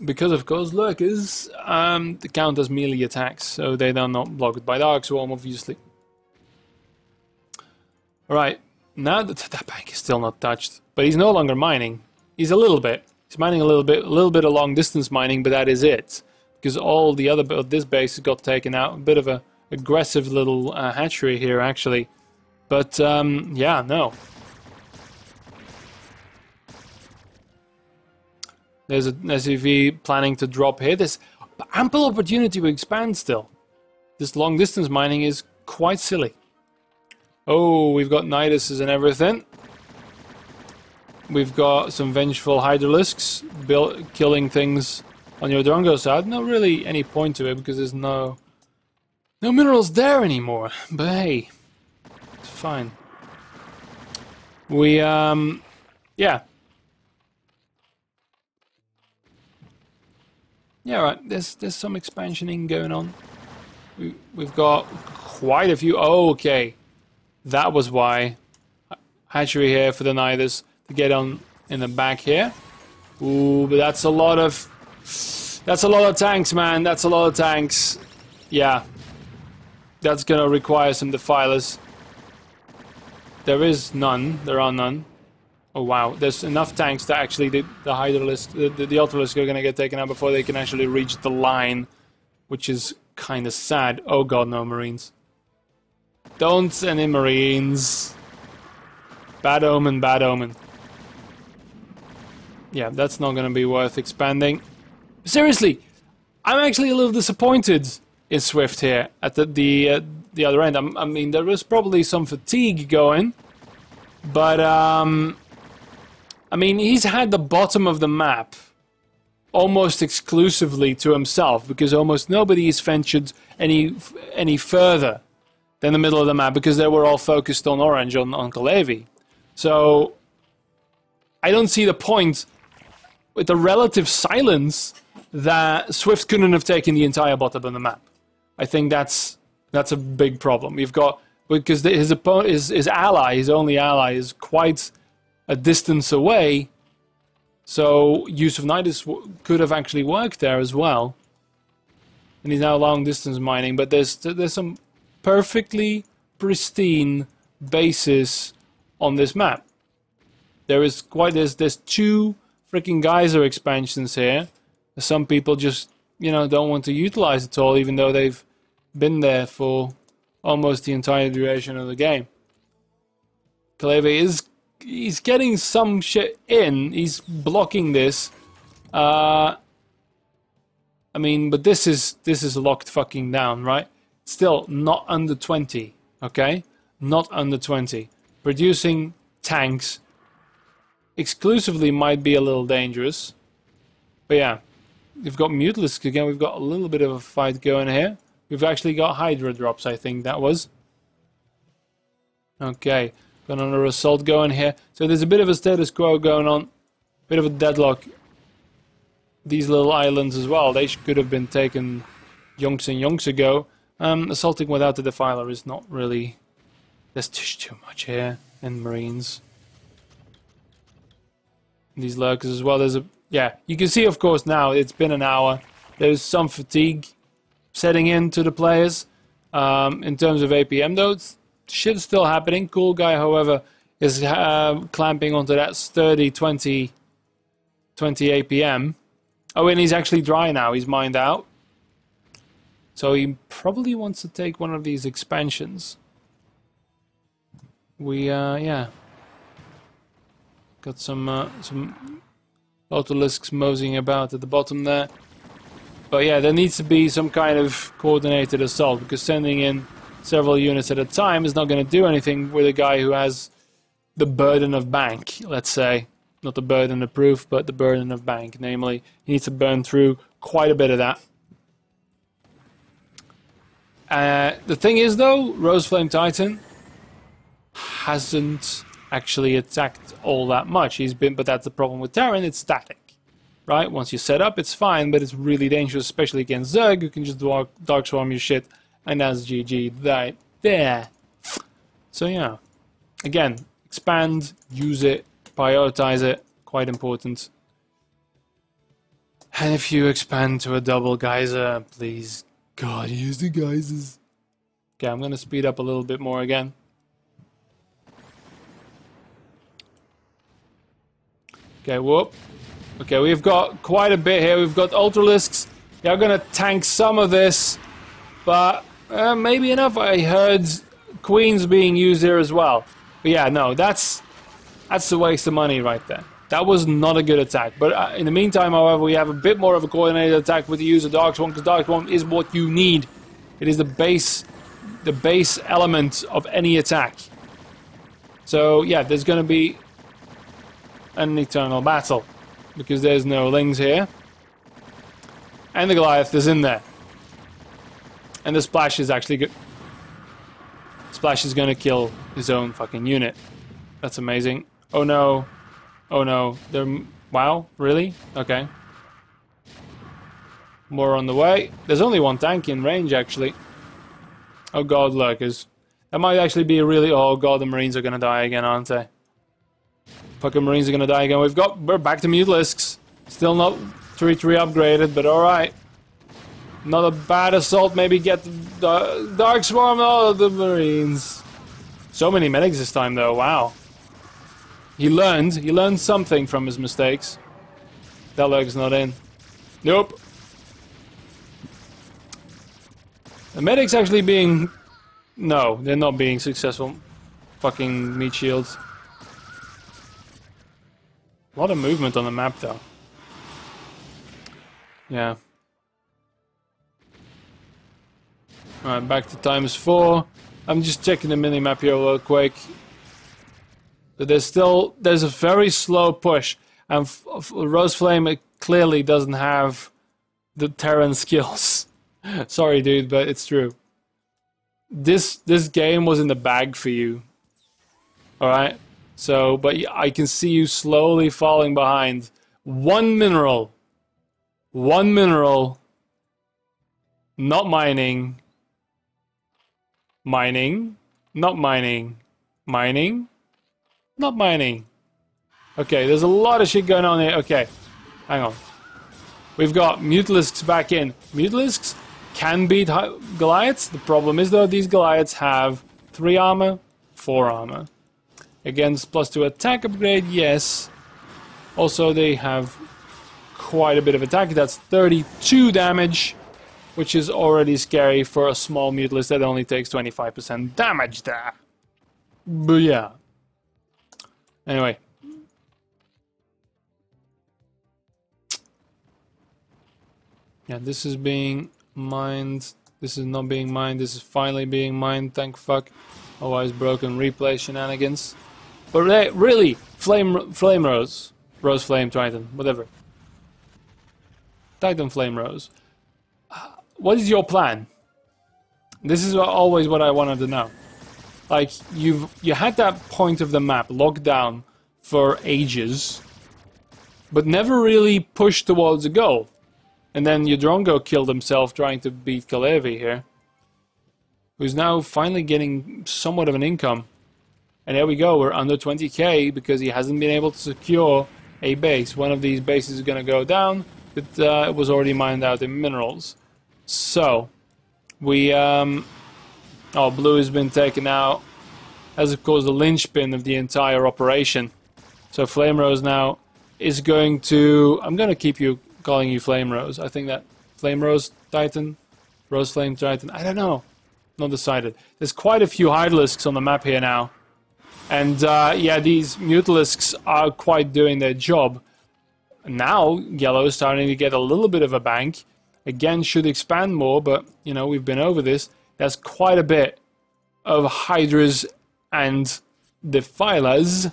Because, of course, Lurkers count as melee attacks, so they are not blocked by Dark Swarm, obviously. Alright, now that bank is still not touched, but he's no longer mining. He's a little bit. He's mining a little bit of long distance mining, but that is it. Because all the other this base got taken out. A bit of a aggressive little hatchery here, actually. But yeah, no. There's an SUV planning to drop here. There's ample opportunity to expand still. This long distance mining is quite silly. Oh, we've got Niduses and everything. We've got some vengeful Hydralisks killing things on your Drongo side. Not really any point to it because there's no minerals there anymore. But hey, it's fine. We yeah. Yeah, right. There's some expansioning going on. We've got quite a few. Oh, okay. That was why. Hatchery here for the Nidus to get on in the back here. Ooh, but that's a lot of tanks, man. That's a lot of tanks. Yeah. That's gonna require some defilers. There is none. There are none. Oh wow, there's enough tanks that actually the Hydralisk, the Ultralisk are gonna get taken out before they can actually reach the line, which is kind of sad. Oh god, no Marines. Don't send in Marines. Bad omen, bad omen. Yeah, that's not gonna be worth expanding. Seriously, I'm actually a little disappointed in Swift here at the other end. I mean, there was probably some fatigue going, but I mean, he's had the bottom of the map almost exclusively to himself because almost nobody has ventured any further than the middle of the map because they were all focused on orange, on Kalevi. So I don't see the point with the relative silence that Swift couldn't have taken the entire bottom of the map. I think that's a big problem. You've got because his ally, his only ally, is quite a distance away, so use of Nidus could have actually worked there as well. And he's now long distance mining, but there's some perfectly pristine bases on this map. There's two freaking geyser expansions here. Some people just don't want to utilize it all, even though they've been there for almost the entire duration of the game. Kalevi he's getting some shit in. He's blocking this. I mean, but this is locked fucking down, right? Still not under 20, okay? Not under 20. Producing tanks exclusively might be a little dangerous. But yeah, we've got Mutalisk again. We've got a little bit of a fight going here. We've actually got Hydra drops, I think that was. Okay. Got another assault going here. So there's a bit of a status quo going on. Bit of a deadlock. These little islands as well. They could have been taken yonks and yonks ago. Assaulting without the Defiler is not really... There's just too much here. And Marines. These Lurkers as well. There's a... Yeah, you can see of course now it's been an hour. There's some fatigue setting in to the players. In terms of APM though, shit's still happening. Cool Guy, however, is clamping onto that sturdy 20 APM. Oh, and he's actually dry now. He's mined out. So he probably wants to take one of these expansions. We, yeah. Got some Autolisks moseying about at the bottom there. But yeah, there needs to be some kind of coordinated assault, because sending in several units at a time is not going to do anything with a guy who has the burden of bank, let's say. Not the burden of proof, but the burden of bank. Namely, he needs to burn through quite a bit of that. The thing is, though, Roseflame Titan hasn't actually attacked all that much. But that's the problem with Terran, it's static. Right? Once you set up, it's fine, but it's really dangerous, especially against Zerg, who can just Dark Swarm your shit, and that's GG right there. So yeah. Again, expand, use it, prioritize it, quite important. And if you expand to a double geyser, please, God, use the geysers. Okay, I'm gonna speed up a little bit more again. Okay, whoop. Okay, we've got quite a bit here. We've got Ultralisks. They're gonna tank some of this, but maybe enough. I heard Queens being used here as well. But yeah, no, that's a waste of money right there. That was not a good attack. But in the meantime, however, we have a bit more of a coordinated attack with the use of Dark Swarm, because Dark Swarm is what you need. It is the base element of any attack. So yeah, there's going to be an eternal battle, because there's no Lings here. And the Goliath is in there. And the Splash is actually good. Splash is going to kill his own fucking unit. That's amazing. Oh no. Oh no. Wow, really? Okay. More on the way. There's only one tank in range, actually. Oh god, lurkers. That might actually be a really... Oh god, the Marines are gonna die again, aren't they? Fucking Marines are gonna die again. We're back to Mutalisks. Still not 3-3 upgraded, but alright. Not a bad assault. Maybe get the Dark Swarm. Oh, the Marines. So many medics this time, though. Wow. He learned something from his mistakes. That leg's not in. Nope. The medics actually being... No, they're not being successful. Fucking meat shields. A lot of movement on the map, though. Yeah. Alright, back to ×4. I'm just checking the mini-map here real quick. There's a very slow push, and Roseflame clearly doesn't have the Terran skills. Sorry, dude, but it's true. This game was in the bag for you. Alright? So, but I can see you slowly falling behind. One mineral. Not mining. Mining. Not mining. Mining. Not mining. Okay, there's a lot of shit going on here. Okay, hang on. We've got Mutalisks back in. Mutalisks can beat Goliaths. The problem is, though, these Goliaths have 3 armor, 4 armor. Against +2 attack upgrade, yes. Also, they have quite a bit of attack. That's 32 damage, which is already scary for a small Mutalist that only takes 25% damage there. But yeah. Anyway. Yeah, this is being mined. This is not being mined. This is finally being mined, thank fuck. Otherwise broken replay shenanigans. But really, Flame Rose. Rose Flame Titan, whatever. Titan Flame Rose. What is your plan? This is always what I wanted to know. Like, you had that point of the map locked down for ages, but never really pushed towards a goal. And then Yadrongo killed himself trying to beat Kalevi here, who's now finally getting somewhat of an income. And there we go, we're under 20k because he hasn't been able to secure a base. One of these bases is going to go down, but it was already mined out in minerals. So, we... Oh, blue has been taken out. As of course the linchpin of the entire operation. So Flame Rose now is going to... I'm going to keep calling you Flame Rose. I think that Flame Rose Titan, Rose Flame Titan, I don't know. Not decided. There's quite a few Hydralisks on the map here now. And yeah, these Mutalisks are quite doing their job. Now Yellow is starting to get a little bit of a bank. Again, should expand more, but you know, we've been over this. That's quite a bit of Hydras and Defilers.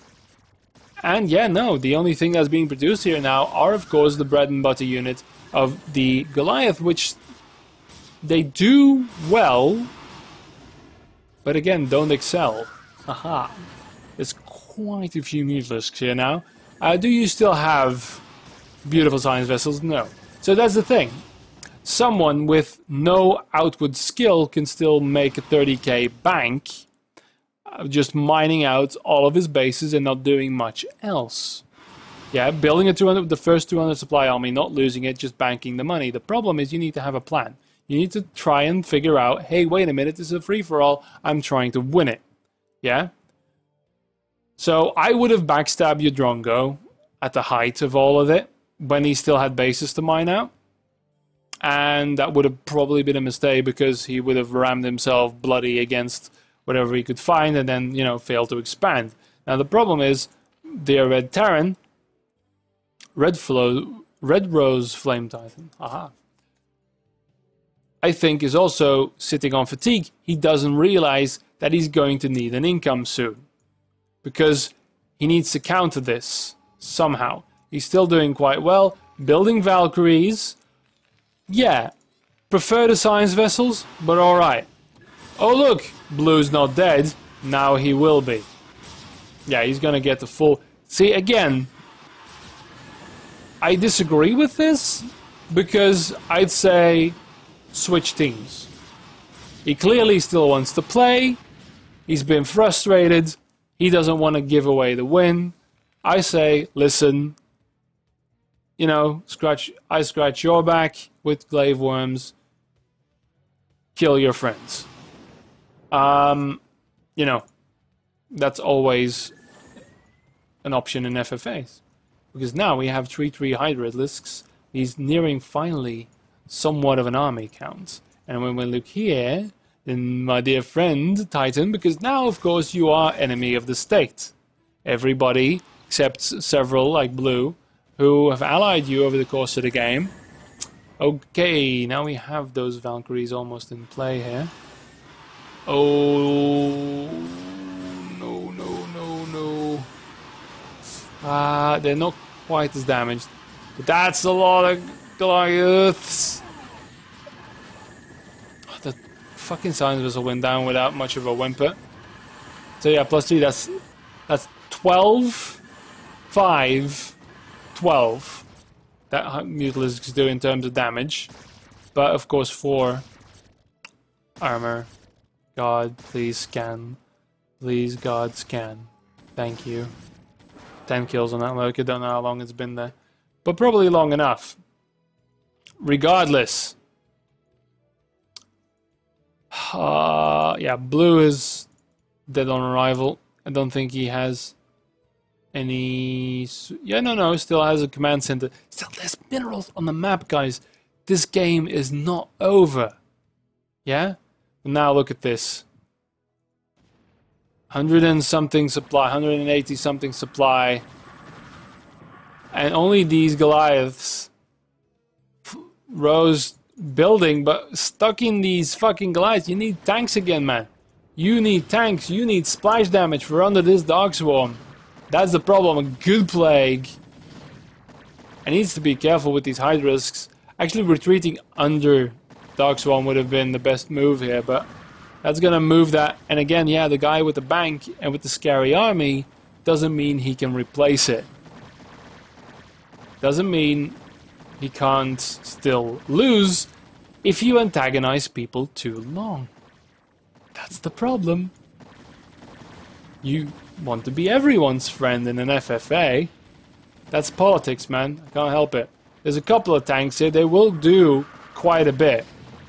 And yeah, no, the only thing that's being produced here now are, of course, the bread and butter unit of the Goliath, which they do well, but again, don't excel. Haha. There's quite a few Mutalisks here now. Do you still have beautiful science vessels? No. So that's the thing. Someone with no outward skill can still make a 30k bank, just mining out all of his bases and not doing much else. Yeah, building the first 200 supply army, not losing it, just banking the money. The problem is you need to have a plan. You need to try and figure out, hey, wait a minute, this is a free-for-all, I'm trying to win it. Yeah? So I would have backstabbed Yudrongo at the height of all of it, when he still had bases to mine out. And that would have probably been a mistake because he would have rammed himself bloody against whatever he could find and then, you know, failed to expand. Now the problem is, the Red Terran, Red Rose Flame Titan, aha, I think is also sitting on fatigue. He doesn't realize that he's going to need an income soon, because he needs to counter this somehow. He's still doing quite well, building Valkyries. Yeah, prefer the science vessels, but alright. Oh look, Blue's not dead, now he will be. Yeah, he's gonna get the full... See, again, I disagree with this, because I'd say switch teams. He clearly still wants to play, he's been frustrated, he doesn't want to give away the win. I say, listen, you know, I scratch your back with glaive worms, kill your friends. You know, that's always an option in FFAs. Because now we have 3-3 Hydralisks. He's nearing finally somewhat of an army count. And when we look here, then my dear friend, Titan, because now of course you are enemy of the state. Everybody, except several like Blue, who have allied you over the course of the game. Okay, now we have those Valkyries almost in play here. Oh, no, no, no, no. They're not quite as damaged. But that's a lot of Goliaths. Oh, the fucking science vessel went down without much of a whimper. So yeah, +3, that's 12, 5, 12. That Mutalisks do in terms of damage. But of course 4 armor. God, please scan. Please, God, scan. Thank you. 10 kills on that Loki. Don't know how long it's been there. But probably long enough. Regardless. Yeah, Blue is dead on arrival. I don't think he has any... Yeah, no, still has a command center. Still, there's minerals on the map, guys. This game is not over. Yeah? Now look at this. 100 and something supply, 180 something supply. And only these Goliaths rose building, but stuck in these fucking Goliaths. You need tanks again, man. You need tanks, you need splash damage for under this Dark Swarm. That's the problem, a good plague. I needs to be careful with these Hydralisks. Actually, retreating under Dark Swarm would have been the best move here, but that's gonna move that. And again, yeah, the guy with the bank and with the scary army doesn't mean he can replace it. Doesn't mean he can't still lose if you antagonize people too long. That's the problem. You want to be everyone's friend in an FFA. That's politics, man. I can't help it. There's a couple of tanks here. They will do quite a bit.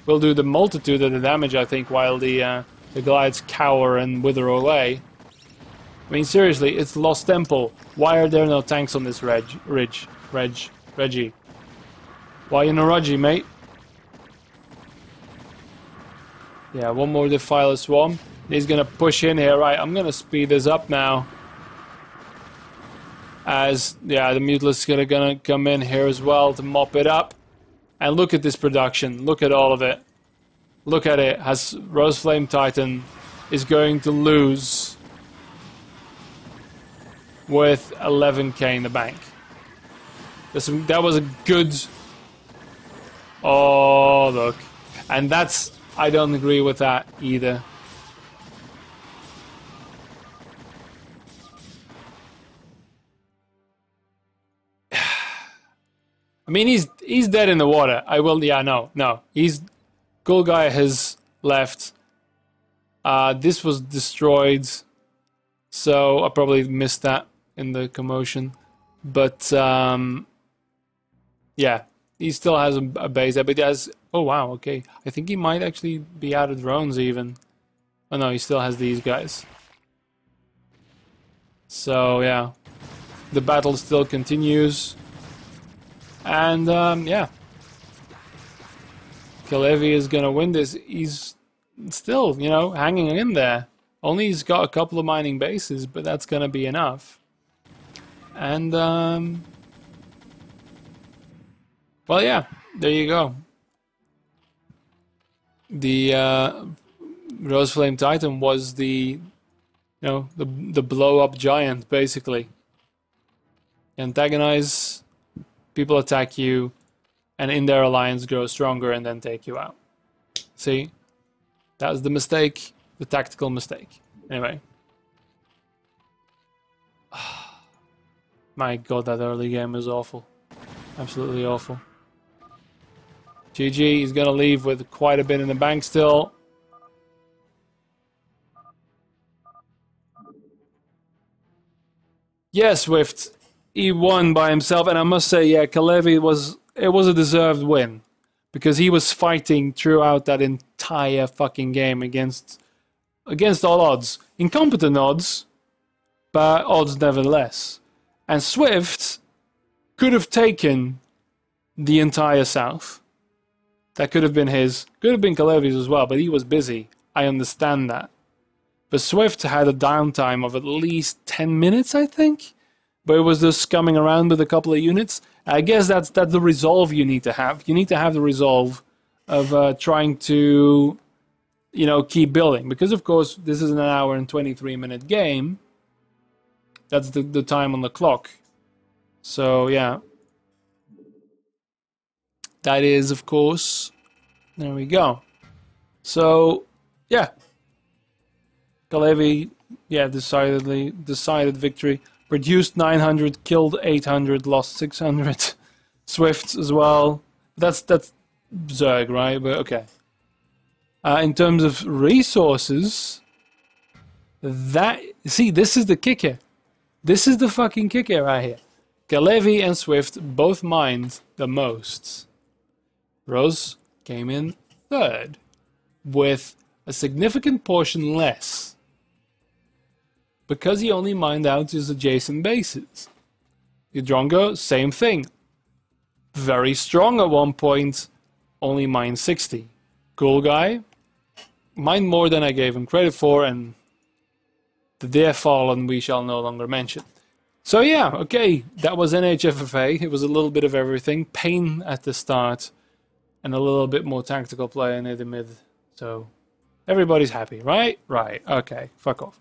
Will do the multitude of the damage, I think, while the Goliaths cower and wither away. I mean, seriously, it's Lost Temple. Why are there no tanks on this Reggie? Why in a Reggie, mate? Yeah, one more Defiler Swarm. He's gonna push in here. Right, I'm gonna speed this up now. As, yeah, the Mutalisks are gonna come in here as well to mop it up. And look at this production. Look at all of it. Look at it. Has Rose Flame Titan is going to lose with 11k in the bank. That was a good... Oh, look. And that's... I don't agree with that either. I mean, he's dead in the water. I will... Yeah, no. Cool guy has left. This was destroyed. So I probably missed that in the commotion. But, yeah. He still has a base there, but he has... Oh, wow, okay. I think he might actually be out of drones, even. Oh, no, he still has these guys. So, yeah. The battle still continues. And, yeah. Kalevi is gonna win this. He's still, you know, hanging in there. Only he's got a couple of mining bases, but that's gonna be enough. And, well, yeah, there you go. The Roseflame Titan was the, you know, the blow-up giant, basically. Antagonize, people attack you, and in their alliance grow stronger and then take you out. See? That was the mistake, the tactical mistake. Anyway. My god, that early game is awful. Absolutely awful. GG, he's gonna leave with quite a bit in the bank still. Yeah, Swift. He won by himself, and I must say, yeah, Kalevi was a deserved win. Because he was fighting throughout that entire fucking game against all odds. Incompetent odds, but odds nevertheless. And Swift could have taken the entire South. That could have been his. Could have been Kalevi's as well, but he was busy. I understand that. But Swift had a downtime of at least 10 minutes, I think. But it was just coming around with a couple of units. I guess that's the resolve you need to have. You need to have the resolve of trying to, you know, keep building. Because, of course, this is an hour and 23-minute game. That's the time on the clock. So, yeah. That is, of course, there we go. So, yeah. Kalevi, yeah, decided victory. Produced 900, killed 800, lost 600. Swift as well. That's Zerg, right? But okay. In terms of resources, see, this is the kicker. This is the fucking kicker right here. Kalevi and Swift both mined the most. Rose came in third, with a significant portion less, because he only mined out his adjacent bases. Yudrongo, same thing. Very strong at one point, only mined 60. Cool guy, mined more than I gave him credit for, and the dear fallen we shall no longer mention. So yeah, okay, that was NHFFA. It was a little bit of everything. Pain at the start, and a little bit more tactical play near the mid. So everybody's happy, right? Right, okay, fuck off.